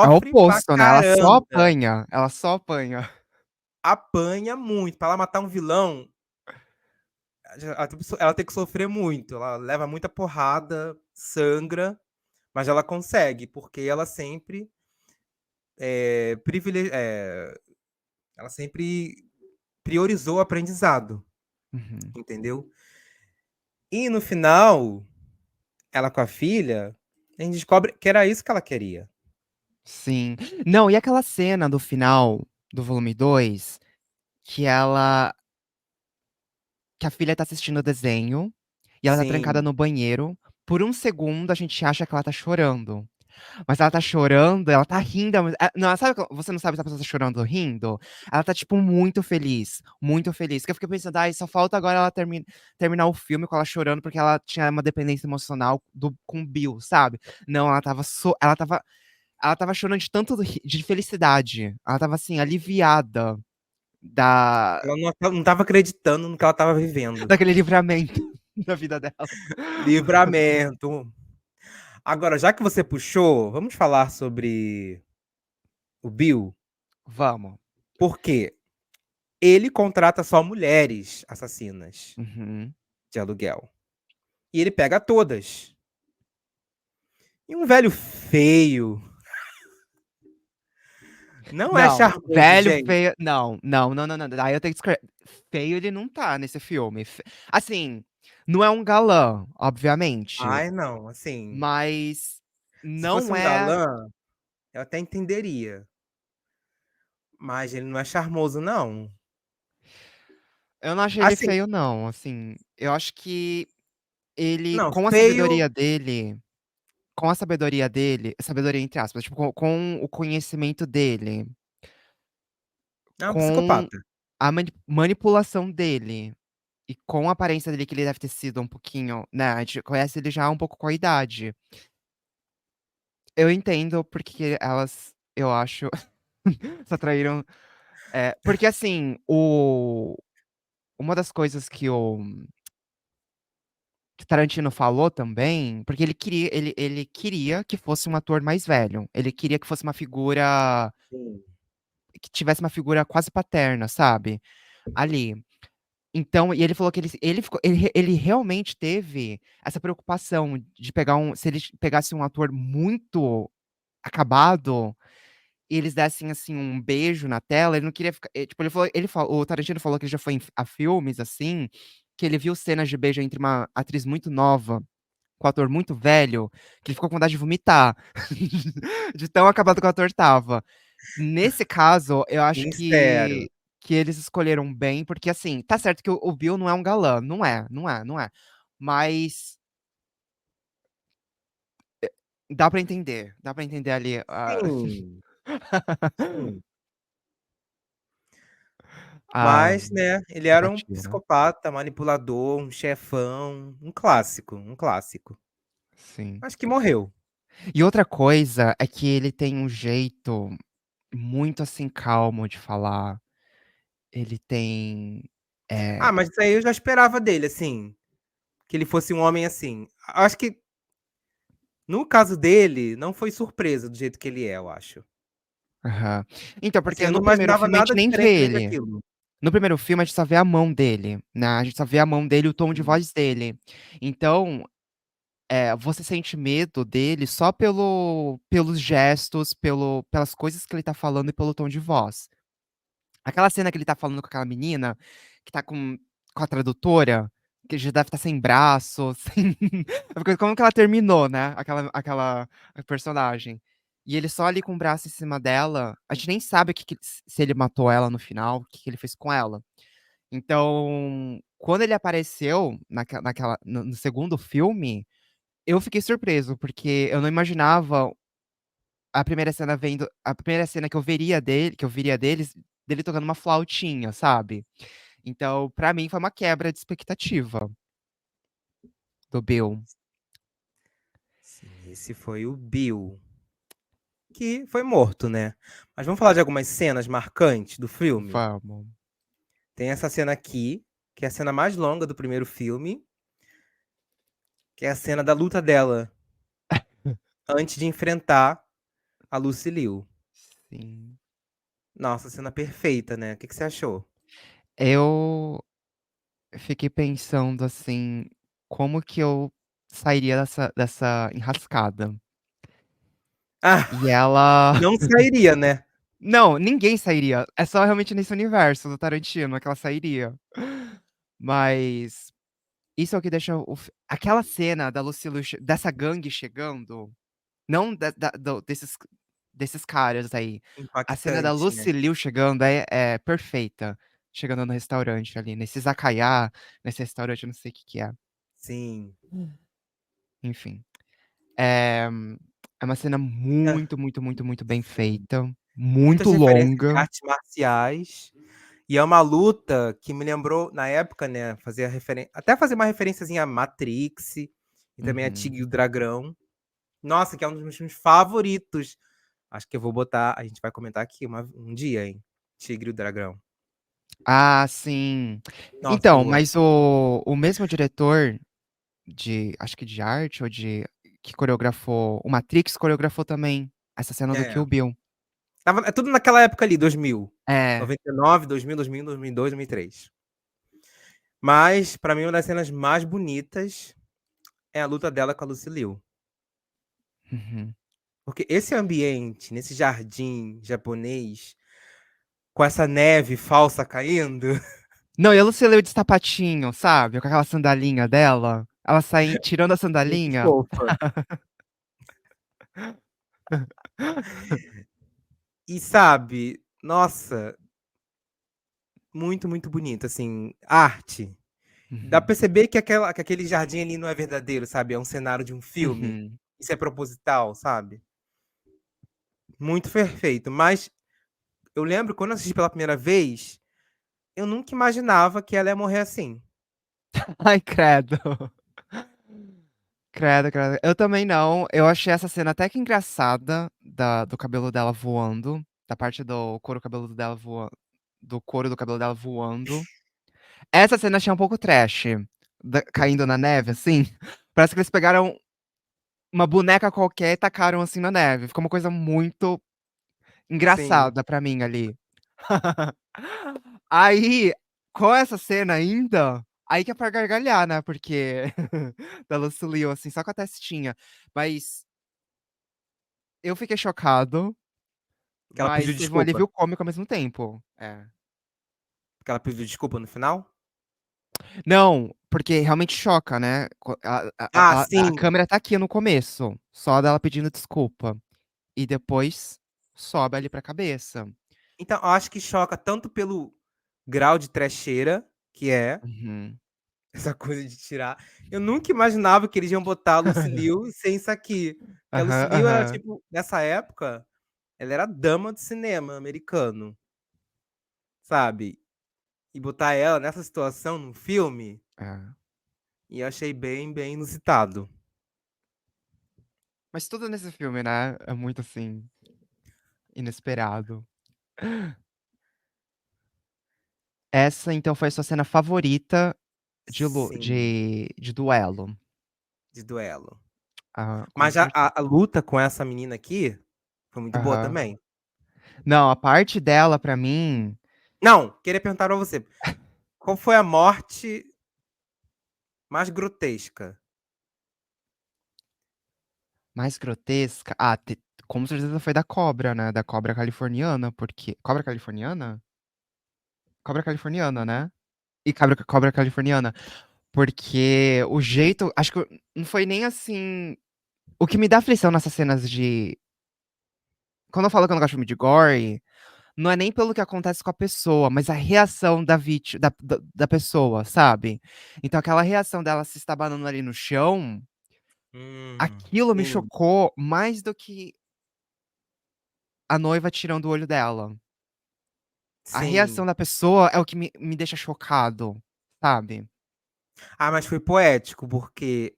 É o Sofre pra oposto, né? Ela só caramba, apanha. Ela só apanha. apanha muito. Para ela matar um vilão, ela tem que sofrer muito. Ela leva muita porrada, sangra, mas ela consegue, porque ela sempre é, privile- é, ela sempre priorizou o aprendizado, Uhum. entendeu? E no final, ela com a filha, a gente descobre que era isso que ela queria. Sim. Não, e aquela cena do final do volume 2 que ela. Que a filha tá assistindo o desenho e ela tá trancada Sim, no banheiro. Por um segundo a gente acha que ela tá chorando. Mas ela tá chorando, ela tá rindo. Não, sabe, você não sabe se a pessoa tá chorando ou rindo? Ela tá, tipo, muito feliz. Muito feliz. Que eu fiquei pensando, ai, só falta agora ela terminar o filme com ela chorando porque ela tinha uma dependência emocional com o Bill, sabe? Não, ela tava chorando de tanto de felicidade. Ela tava, assim, aliviada da, ela não estava acreditando no que ela estava vivendo. daquele livramento da vida dela. Livramento. Agora, já que você puxou, vamos falar sobre o Bill, Vamos. porque ele contrata só mulheres assassinas Uhum. de aluguel. E ele pega todas. E um velho feio. Não é Não, charmoso, velho, gente. feio. Não, não, não, não, não. Aí eu tenho que escrever. Feio ele não tá nesse filme. Assim, não é um galã, obviamente. Ai, não, assim. Mas Se fosse não um é. galã, eu até entenderia. Mas ele não é charmoso, não. Eu não achei ele Assim, feio, não. Assim, eu acho que ele, não, com a feio. sabedoria dele. Com a sabedoria dele, sabedoria entre aspas, tipo, com o conhecimento dele, É um com psicopata. a manipulação dele e com a aparência dele, que ele deve ter sido um pouquinho, né? A gente conhece ele já um pouco com a idade. Eu entendo porque elas, eu acho, se atraíram. Porque assim, uma das coisas que Tarantino falou também, porque ele queria que fosse um ator mais velho. Ele queria que fosse uma figura Sim. que tivesse uma figura quase paterna, sabe? Ali. Então, e ele falou que ele realmente teve essa preocupação de pegar se ele pegasse um ator muito acabado e eles dessem assim um beijo na tela, ele não queria ficar, tipo, o Tarantino falou que ele já foi a filmes assim, que ele viu cenas de beijo entre uma atriz muito nova com um ator muito velho, que ele ficou com vontade de vomitar, de tão acabado que o ator tava. Nesse caso, eu acho Sincero. que eles escolheram bem, porque assim, tá certo que o Bill não é um galã, não é, não é, não é. Mas dá pra entender ali Sim, sim. a Mas, né, ele era um simpatia, psicopata, manipulador, um chefão, um clássico, um clássico. sim. Acho que morreu. E outra coisa é que ele tem um jeito muito assim calmo de falar. Ele tem, Ah, é, mas isso aí eu já esperava dele, assim, que ele fosse um homem assim. Acho que no caso dele, não foi surpresa do jeito que ele é, eu acho. aham. Então, Assim, porque eu não no primeiro imaginava filme a gente nada nem diferente vê além ele. daquilo. No primeiro filme, a gente só vê a mão dele, né? A gente só vê a mão dele e o tom de Sim, voz dele. Então, você sente medo dele só pelos gestos, pelas coisas que ele tá falando e pelo tom de voz. Aquela cena que ele tá falando com aquela menina, que tá com a tradutora, que já deve estar sem braço, sem... Porque como que ela terminou, né? Aquela personagem. E ele só ali com o braço em cima dela, a gente nem sabe se ele matou ela no final, o que ele fez com ela. Então, quando ele apareceu no segundo filme, eu fiquei surpreso, porque eu não imaginava a primeira cena que eu veria dele, que eu viria dele tocando uma flautinha, sabe? Então, pra mim foi uma quebra de expectativa do Bill. sim, esse foi o Bill, que foi morto, né. Mas vamos falar de algumas cenas marcantes do filme? Vamos. Tem essa cena aqui, que é a cena mais longa do primeiro filme, que é a cena da luta dela, antes de enfrentar a Lucy Liu. Sim. Nossa, cena perfeita, né. O que que você achou? Eu fiquei pensando assim, como que eu sairia dessa enrascada? Ah, E ela. não sairia, né. Não, ninguém sairia. É só realmente nesse universo do Tarantino que ela sairia. Mas isso é o que deixa aquela cena da Lucille, dessa gangue chegando, não desses caras aí. A cena da Impactante, né. Lucy Liu chegando é perfeita. Chegando no restaurante ali, nesse izakaya, nesse restaurante, eu não sei o que que é. Sim. Enfim. É, é uma cena Muita muito, muito, muito, muito bem sim. feita. Muitas Muito referências de longa. artes marciais, e é uma luta que me lembrou na época, né, fazia referen até fazer uma referenciazinha a Matrix, e também a Uhum. Tigre e o Dragão. Nossa, que é um dos meus filmes favoritos. Acho que eu vou botar a gente vai comentar aqui um dia, hein, Tigre e o Dragão. Ah, sim. Nossa, Então, eu amo. mas o mesmo diretor acho que de arte ou de que coreografou o Matrix, coreografou também essa cena do É. Kill Bill. É tudo naquela época ali, 2000. É. 99, 2000, 2001, 2002, 2003. Mas, pra mim, uma das cenas mais bonitas é a luta dela com a Lucy Liu. Uhum. Porque esse ambiente, nesse jardim japonês, com essa neve falsa caindo. Não, e a Lucille de sapatinho, sabe? Com aquela sandalinha dela. Ela sai tirando a Muito sandalinha. fofa. E sabe, nossa, muito, muito bonito, assim, arte. Dá pra Uhum. perceber que aquele jardim ali não é verdadeiro, sabe? É um cenário de um filme. Uhum. Isso é proposital, sabe? Muito perfeito. Mas eu lembro quando eu assisti pela primeira vez, eu nunca imaginava que ela ia morrer assim. Ai, credo. Credo, credo. Eu também não. Eu achei essa cena até que engraçada do cabelo dela voando. Da parte do couro cabelo dela voando. Do couro do cabelo dela voando. Essa cena achei um pouco trash. Caindo na neve, assim. Parece que eles pegaram uma boneca qualquer e tacaram assim na neve. Ficou uma coisa muito Sim, engraçada pra mim ali. Aí, com essa cena ainda, aí que é pra gargalhar, né? Porque da Lucy Liu, assim, só com a testinha. Mas eu fiquei chocado, que ela mas pediu teve um desculpa. alívio cômico ao mesmo tempo. É. Que ela pediu desculpa no final. Não, porque realmente choca, né? Ah, A sim. câmera tá aqui no começo, só dela pedindo desculpa. E depois sobe ali pra cabeça. Então, eu acho que choca tanto pelo grau de trecheira que é, Uhum. essa coisa de tirar. Eu nunca imaginava que eles iam botar a Lucy Liu sem isso aqui. Porque a Lucy Aham, Liu era, aham. tipo, nessa época, ela era dama do cinema americano, sabe? E botar ela nessa situação num filme, É. e eu achei bem, bem inusitado. Mas tudo nesse filme, né, é muito, assim, inesperado. Essa, então, foi a sua cena favorita Sim, de duelo? de duelo. Ah, com Mas a, certeza. a, a luta com essa menina aqui foi muito boa Aham. também. Não, a parte dela, pra mim, Não, queria perguntar pra você. Qual foi a morte mais grotesca? mais grotesca. Ah, com certeza foi da cobra, né? Da cobra californiana, porque. Cobra californiana? Cobra californiana, né? E cobra californiana. Porque o jeito. Acho que não foi nem assim. O que me dá aflição nessas cenas de. Quando eu falo que eu não gosto de filme de gore, não é nem pelo que acontece com a pessoa, mas a reação da vítima, da pessoa, sabe? Então aquela reação dela se estabanando ali no chão, aquilo me Sim, chocou mais do que a noiva tirando o olho dela. A reação sim. da pessoa é o que me deixa chocado, sabe? Ah, mas foi poético, porque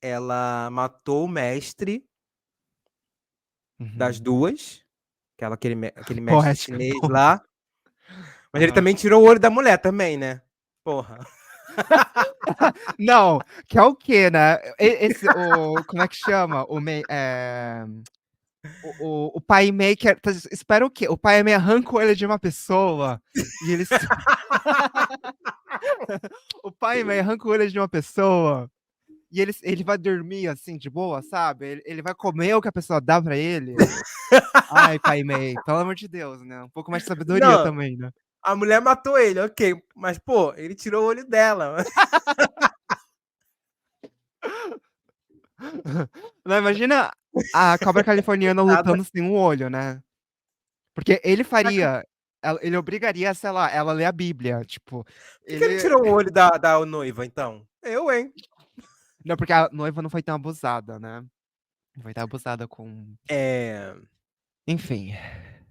ela matou o mestre das Uhum. duas, aquele mestre Poético é chinês tudo. lá, mas ele Aham. também tirou o olho da mulher também, né? Porra. Não, que é o quê, né? Esse, como é que chama? O pai Mei quer. Espera o quê? O pai Mei arranca o olho de uma pessoa e eles. O pai Mei arranca o olho de uma pessoa e ele vai dormir assim, de boa, sabe? Ele vai comer o que a pessoa dá pra ele. Ai, pai Mei, pelo amor de Deus, né? Um pouco mais de sabedoria Não, também, né? a mulher matou ele, ok, mas, pô, ele tirou o olho dela. Não, imagina a cobra californiana Nada. lutando sem um olho, né? Porque ele faria. Ele obrigaria, sei lá, ela a ler a Bíblia. Tipo, Por que ele ele. tirou o olho da noiva, então? Eu, hein? Não, porque a noiva não foi tão abusada, né? Não foi tão abusada com. É... Enfim.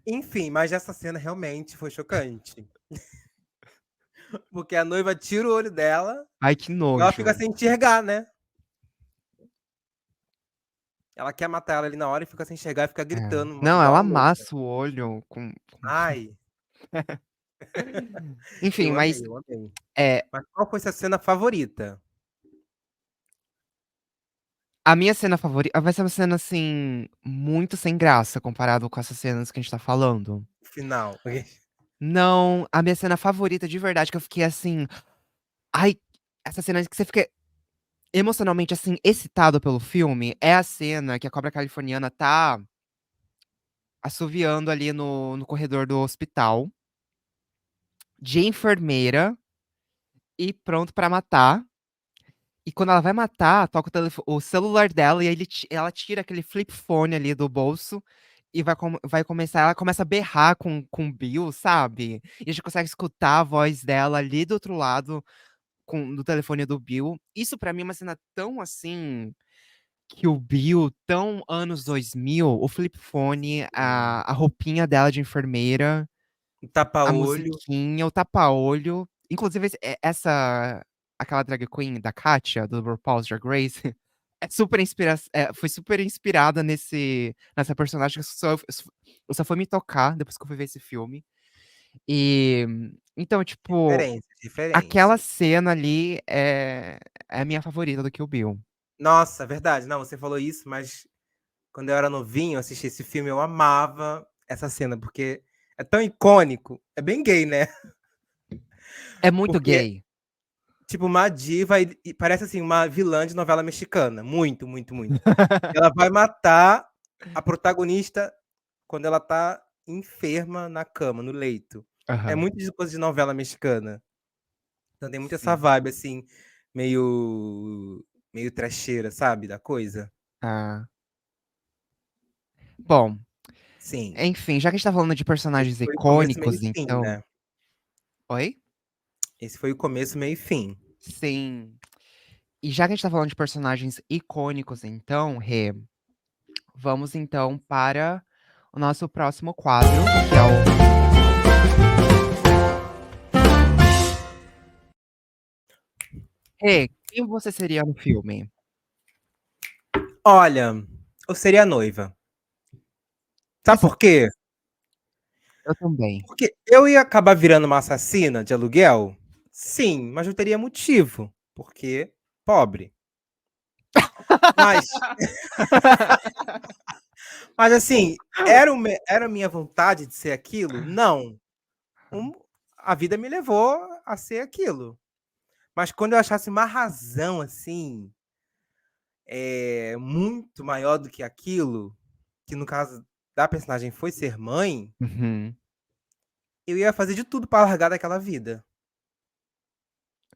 Enfim, mas essa cena realmente foi chocante. Porque a noiva tira o olho dela Ai, que e ela fica nojo. sem enxergar, né? Ela quer matar ela ali na hora e fica sem enxergar e fica É. gritando Não, igual ela a louca. amassa o olho Ai, Enfim, eu mas amei, eu amei. é, Mas qual foi sua cena favorita? A minha cena favorita vai ser uma cena, assim, muito sem graça comparado com essas cenas que a gente tá falando. Final. Não, a minha cena favorita de verdade que eu fiquei assim: "Ai", essa cena que você fica emocionalmente, assim, excitado pelo filme, é a cena que a cobra californiana tá assoviando ali no corredor do hospital, de enfermeira e pronto pra matar. E quando ela vai matar, toca o celular dela e ela tira aquele flip phone ali do bolso e vai começar ela começa a berrar com o Bill, sabe. E a gente consegue escutar a voz dela ali do outro lado do telefone do Bill. Isso pra mim é uma cena tão, assim, que o Bill, tão anos 2000, o flip phone, Sim. a roupinha dela de enfermeira, O a tapa-olho. musiquinha, o tapa-olho. Inclusive essa aquela drag queen da Katya, do RuPaul's Drag Race, foi super inspirada nessa personagem que só foi me tocar depois que eu fui ver esse filme. E, então, tipo, Referências, aquela referências. cena ali é a minha favorita do Kill Bill. Nossa, verdade. Não, você falou isso, mas quando eu era novinho, eu assisti esse filme, eu amava essa cena, porque é tão icônico. É bem gay, né? É muito Porque, gay. tipo, uma diva e parece, assim, uma vilã de novela mexicana. Muito, muito, muito. Ela vai matar a protagonista quando ela tá enferma na cama, no leito. É Aham. muito de coisa de novela mexicana. Então tem muito essa Sim. vibe, assim, meio trecheira, sabe, da coisa. Ah. Bom, Sim. enfim, já que a gente tá falando de Esse personagens foi o começo, meio icônicos, e fim, então. né. Oi? Esse foi o começo, meio e fim. Sim. E já que a gente tá falando de personagens icônicos, então, Rê, vamos então para o nosso próximo quadro, que é o Rê, quem você seria no filme? Olha, eu seria a noiva. Você Sabe se por quê? Eu também. Porque eu ia acabar virando uma assassina de aluguel? Sim, mas eu teria motivo, porque pobre. Mas assim, era a minha vontade de ser aquilo? Não. Um A vida me levou a ser aquilo. Mas quando eu achasse uma razão, assim, muito maior do que aquilo, que no caso da personagem foi ser mãe, Uhum, eu ia fazer de tudo pra largar daquela vida,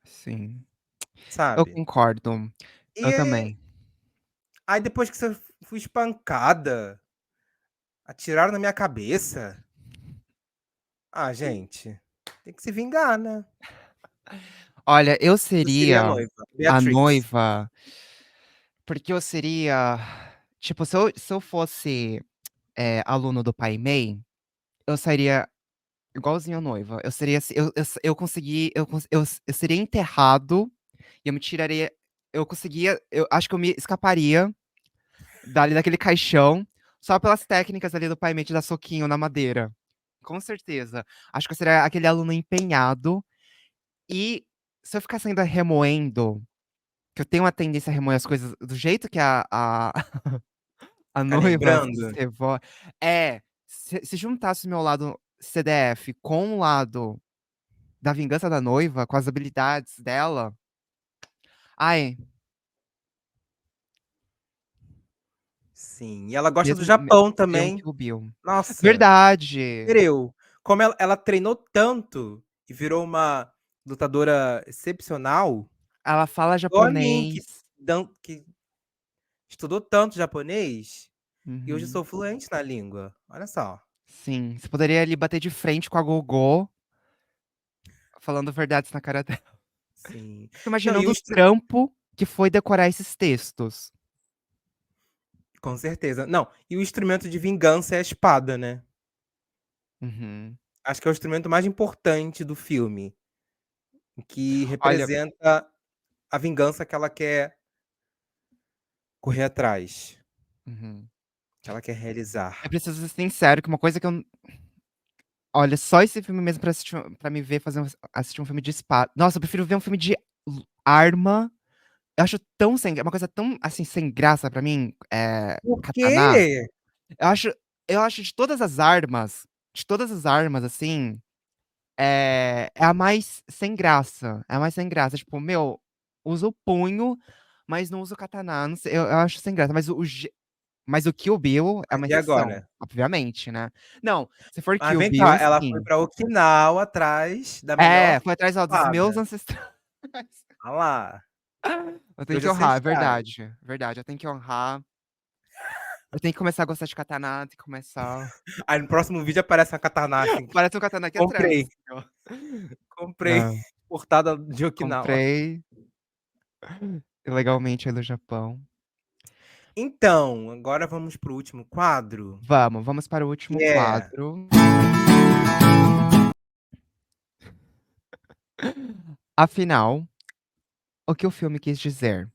sim. Eu sabe. concordo. Eu E também. aí depois que você fui espancada, atiraram na minha cabeça, ah, gente, tem que se vingar, né. Olha, eu Eu seria a seria noiva, a Beatrix. noiva, porque eu seria tipo, se eu fosse, aluno do Pai Mei, eu seria igualzinho a noiva. Eu seria assi eu consegui eu seria enterrado e eu me tiraria eu conseguia eu acho que eu me escaparia dali daquele caixão, só pelas técnicas ali do Pai Mei de dar soquinho na madeira. Com certeza. Acho que eu seria aquele aluno empenhado e se eu ficasse ainda remoendo, que eu tenho uma tendência a remoer as coisas do jeito que a Ficar noiva lembrando. se vo se juntasse o meu lado CDF com o lado da vingança da noiva, com as habilidades dela, ai, Sim, e ela gosta do mesmo Japão seria um também. Kill Bill. Nossa, Verdade. creu. Como ela treinou tanto e virou uma lutadora excepcional, Ela fala igual a mim japonês. que estudou tanto japonês, e hoje Uhum. sou fluente na língua. Olha só. Sim, você poderia ali bater de frente com a Gogô, falando verdades na cara dela. Sim. Fico Não, e imaginando o o instru trampo que foi decorar esses textos. com certeza. Não, e o instrumento de vingança é a espada, né. Uhum. Acho que é o instrumento mais importante do filme, que Olha, representa a vingança que ela quer correr atrás, uhum. que ela quer Eu realizar. preciso ser sincero que uma coisa que eu olha, só esse filme mesmo pra me ver assistir um filme de espada. Nossa, eu prefiro ver um filme de arma. Eu acho tão sem uma coisa tão, assim, sem graça pra mim, Por katana. quê? Eu acho eu acho de todas as armas, assim, é a mais sem graça, é a mais sem graça, tipo, meu, usa o punho, mas não usa o katana, não sei, eu acho sem graça, mas o Kill Bill é Mas uma e exceção, agora? obviamente, né. Não, se for Mas Kill vem Bill, cá, ela foi sim. pra Okinawa atrás da É, melhor foi atrás, ó, dos meus espada. ancestrais. Olha lá, Eu tenho meus que honrar, é ancestrais. verdade, verdade, eu tenho que honrar. Eu tenho que começar a gostar de katana, tem que começar. Aí no próximo vídeo aparece uma katana assim. Parece um katana aqui atrás, Comprei, assim, ó. comprei, Não, importada de Okinawa. comprei ilegalmente aí do Japão. Então, agora vamos pro último quadro, Vamos para o último que é, quadro. Afinal, o que o filme quis dizer?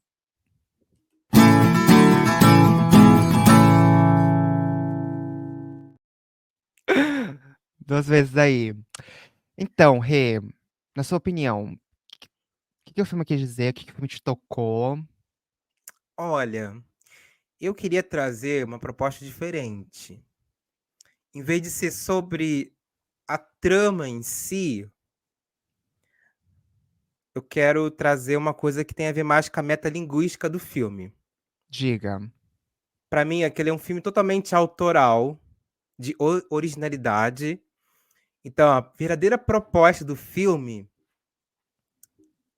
2 vezes aí. Então, Rê, na sua opinião, que o filme quis dizer? O que o filme te tocou? olha, eu queria trazer uma proposta diferente. Em vez de ser sobre a trama em si, eu quero trazer uma coisa que tem a ver mais com a metalinguística do filme. Diga. Pra mim, aquele é um filme totalmente autoral, de originalidade. Então, a verdadeira proposta do filme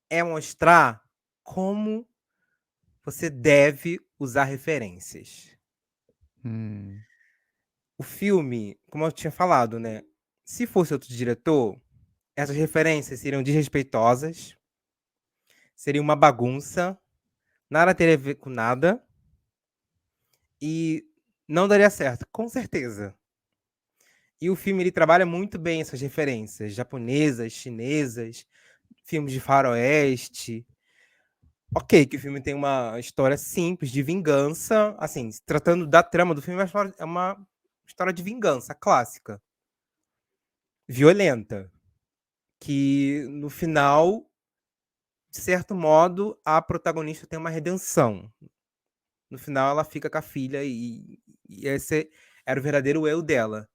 é mostrar como você deve usar referências. Hum, O filme, como eu tinha falado, né? Se fosse outro diretor, essas referências seriam desrespeitosas, seria uma bagunça, nada teria a ver com nada e não daria certo, com certeza. E o filme ele trabalha muito bem essas referências japonesas, chinesas, filmes de faroeste. Ok, que o filme tem uma história simples de vingança, assim, se tratando da trama do filme, é uma história de vingança clássica, violenta, que no final, de certo modo, a protagonista tem uma redenção. No final, ela fica com a filha e esse era o verdadeiro eu dela.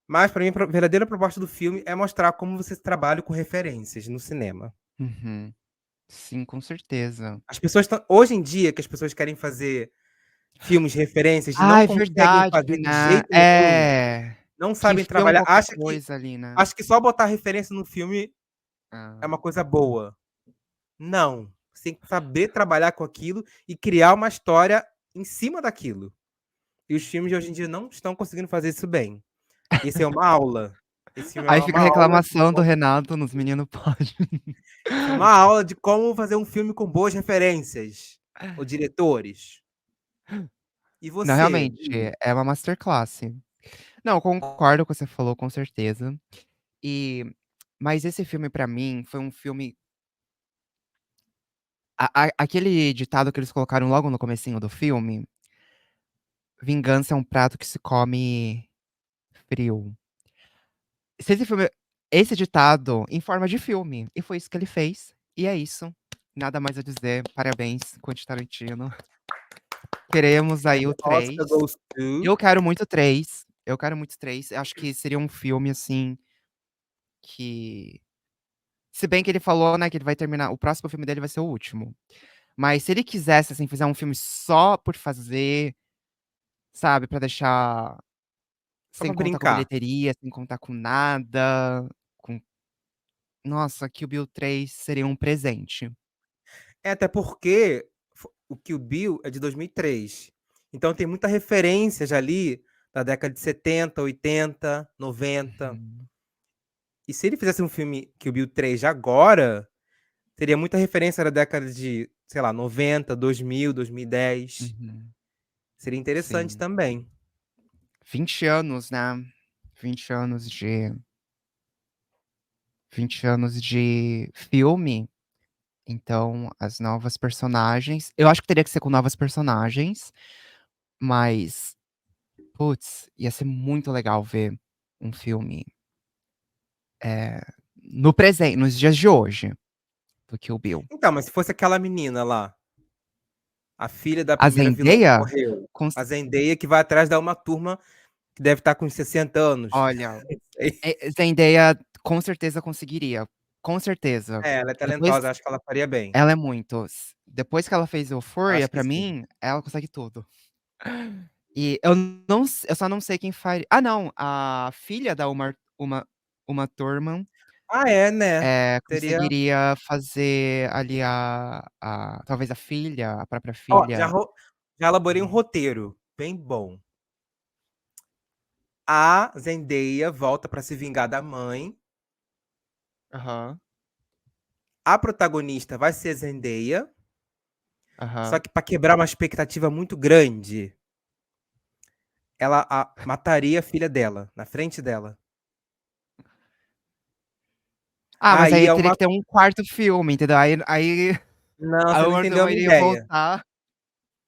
Mas, para mim, a verdadeira proposta do filme é mostrar como você trabalha com referências no cinema. uhum. Sim, com certeza. As pessoas estão. Hoje em dia, que as pessoas querem fazer filmes de referências e não Ai, conseguem verdade, fazer de né. jeito nenhum, não Que sabem enfiam trabalhar, qualquer coisa ali, né. acha que só botar referência no filme é Ah. uma coisa boa. Não, você tem que saber trabalhar com aquilo e criar uma história em cima daquilo. E os filmes de hoje em dia não estão conseguindo fazer isso bem. Esse é uma aula. Esse filme é Aí fica uma a aula de reclamação do como Renato nos Menino Pode. esse é uma aula de como fazer um filme com boas referências, ou diretores. E Não, você, realmente, Bi? é uma masterclass. Não, concordo com o que você falou, com certeza. E mas esse filme pra mim foi um filme aquele ditado que eles colocaram logo no comecinho do filme: "Vingança é um prato que se come frio". Se esse ditado em forma de filme, e foi isso que ele fez, e é isso. Nada mais a dizer, parabéns, Quentin Tarantino. Queremos And aí o the Oscar 3. goes to Eu quero muito o 3, eu quero muito o 3, acho que seria um filme, assim, que se bem que ele falou, né, que ele vai terminar o próximo filme dele vai ser o último. Mas se ele quisesse, assim, fizer um filme só por fazer, sabe, pra deixar só sem pra contar com brincar. bilheteria, sem contar com nada, com nossa, Kill Bill 3 seria um presente. É, até porque o Kill Bill é de 2003. Então tem muita referências ali da década de 70, 80, 90. Uhum, E se ele fizesse um filme Kill Bill 3 de agora, teria muita referência da década de, sei lá, 90, 2000, 2010. uhum. Seria interessante Sim. também. 20 anos, né, 20 anos de 20 anos de filme, então as novas personagens eu acho que teria que ser com novas personagens, mas, putz, ia ser muito legal ver um filme, eh, no presente nos dias de hoje, do Kill Bill. Então, mas se fosse aquela menina lá. A filha da A primeira vilã que Zendaya? morreu. Com A Zendaya que vai atrás da Uma Turma que deve estar com uns 60 anos. Olha, Não sei. Zendaya com certeza conseguiria, com certeza. É, ela é Depois talentosa, acho que ela faria bem. ela é muito. Depois que ela fez Euphoria, Acho que pra sim. mim, ela consegue tudo. E eu só não sei quem faria. Ah, não, a filha da Uma Thurman, Ah, é, né? Teria. conseguiria fazer ali talvez a filha, a própria Ó, filha. já elaborei um roteiro bem bom. A Zendaya volta pra se vingar da mãe. Aham, A protagonista vai ser a Zendaya. Só aham. que pra quebrar uma expectativa muito grande, ela mataria a filha dela, na frente dela. Ah, mas Aí aí é teria uma. que ter um quarto filme, entendeu? Aí Não, a você não Uma entendeu a Thurman minha iria ideia. voltar.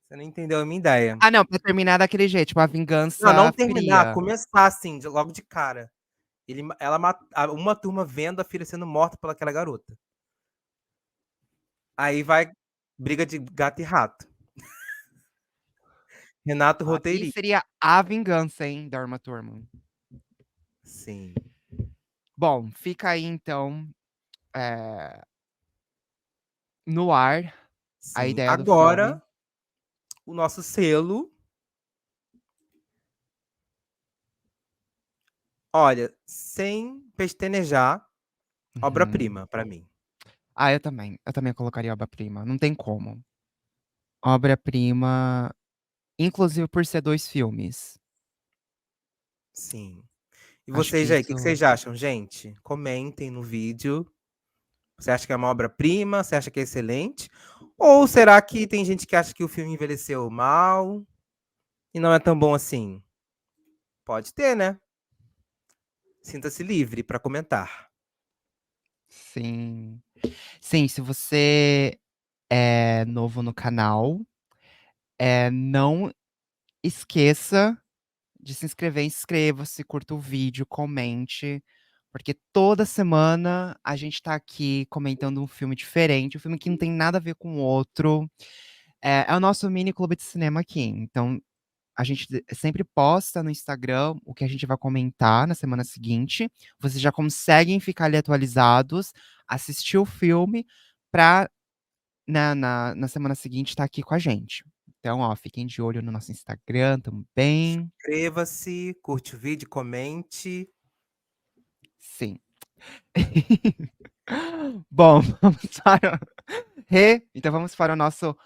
Você não entendeu a minha ideia. Ah, não, pra terminar daquele jeito, tipo, a Não, vingança não terminar, fria. começar assim, logo de cara. Uma turma vendo a filha sendo morta pelaquela garota. Aí vai briga de gato e rato. Renato Aí roteirista. seria a vingança, hein, da Uma Thurman. Sim, Bom, fica aí então, eh, no ar a sim. ideia do filme. Agora, o nosso selo. Olha, sem pestanejar, Uhum. obra-prima pra mim. Ah, eu também colocaria obra-prima, não tem como. Obra-prima, inclusive por ser 2 filmes. Sim. E Acho que vocês aí, o que que isso vocês acham, gente? Comentem no vídeo. Você acha que é uma obra-prima? Você acha que é excelente? Ou será que tem gente que acha que o filme envelheceu mal e não é tão bom assim? Pode ter, né? Sinta-se livre para comentar. sim. Sim, se você é novo no canal, não esqueça de se inscrever, inscreva-se, curta o vídeo, comente, porque toda semana a gente tá aqui comentando um filme diferente, um filme que não tem nada a ver com o outro. É o nosso mini clube de cinema aqui. Então, a gente sempre posta no Instagram o que a gente vai comentar na semana seguinte. Vocês já conseguem ficar ali atualizados, assistir o filme pra na semana seguinte estar aqui com a gente. Então, ó, fiquem de olho no nosso Instagram também. Inscreva-se, curte o vídeo, comente. Sim. Bom, vamos para então vamos para o nosso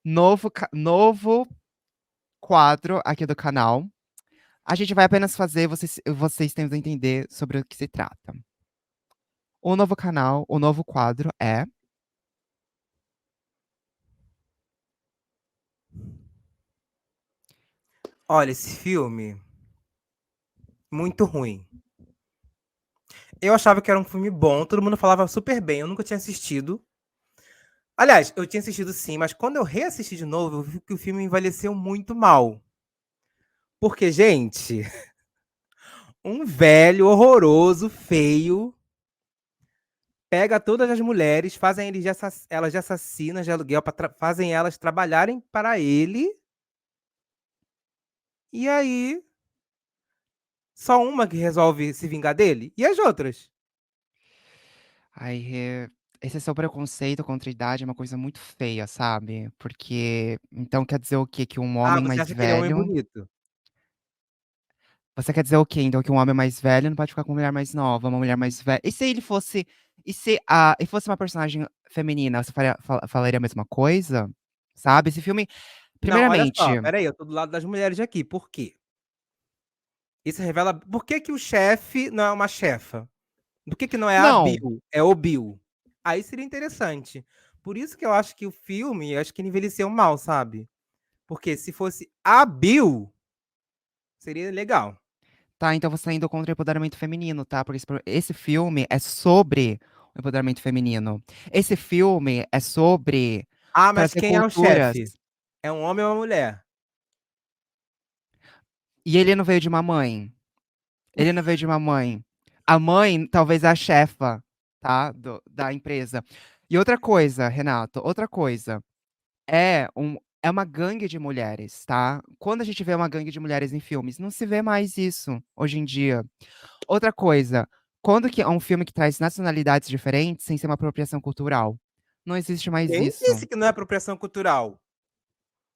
novo quadro aqui do canal. A gente vai apenas fazer vocês tentam entender sobre o que se trata. O novo quadro é Olha, esse filme, muito ruim. Eu achava que era um filme bom, todo mundo falava super bem, eu nunca tinha assistido. Aliás, eu tinha assistido sim, mas quando eu reassisti de novo, eu vi que o filme envelheceu muito mal. Porque, gente, um velho horroroso, feio, pega todas as mulheres, fazem elas de assassinas de aluguel, fazem elas trabalharem para ele, e aí só uma que resolve se vingar dele, e as outras? ai, esse seu preconceito contra a idade é uma coisa muito feia, sabe? Porque então quer dizer o quê? Que um Ah, homem você mais acha que ele é um homem velho bonito? você quer dizer o quê? Então que um homem mais velho não pode ficar com uma mulher mais nova, uma mulher mais velha. E se ele fosse e fosse uma personagem feminina, você falaria a mesma coisa? Sabe? Esse filme, Não, olha primeiramente, só, espera aí, eu tô do lado das mulheres aqui, por quê? Isso revela por que que o chefe não é uma chefa? Por que que não é a não. Bill, é o Bill? Aí seria interessante. Por isso que eu acho que o filme, acho que ele envelheceu mal, sabe? Porque se fosse a Bill, seria legal. Tá, então você tá indo contra o empoderamento feminino, tá? Porque esse filme é sobre o empoderamento feminino. Esse filme é sobre Ah, mas trazer quem é o culturas. chefe? É um homem ou uma mulher? E ele não veio de uma mãe. Ele não veio de uma mãe. A mãe talvez é a chefa, tá? Da empresa. E outra coisa, Renato, outra coisa. É um é uma gangue de mulheres, tá. Quando a gente vê uma gangue de mulheres em filmes, não se vê mais isso hoje em dia. Outra coisa, quando que é um filme que traz nacionalidades diferentes sem ser uma apropriação cultural? Não existe mais Quem isso. disse que não é apropriação cultural?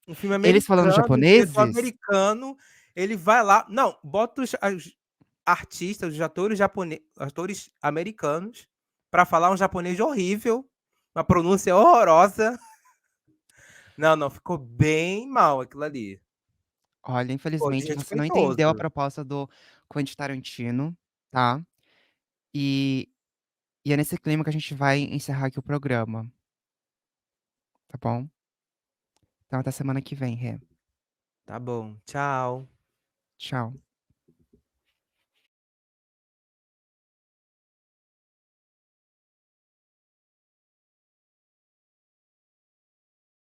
Um filme Eles falando americano, um diretor japoneses? americano, ele vai lá não, bota os artistas, os atores americanos pra falar um japonês horrível, uma pronúncia horrorosa. Não, não, ficou bem mal aquilo ali. Olha, Ficou infelizmente você não entendeu a desrespeitoso. proposta do Quentin Tarantino, tá. E e é nesse clima que a gente vai encerrar aqui o programa, tá bom? Então até semana que vem, Rê. Tá bom, tchau. Tchau.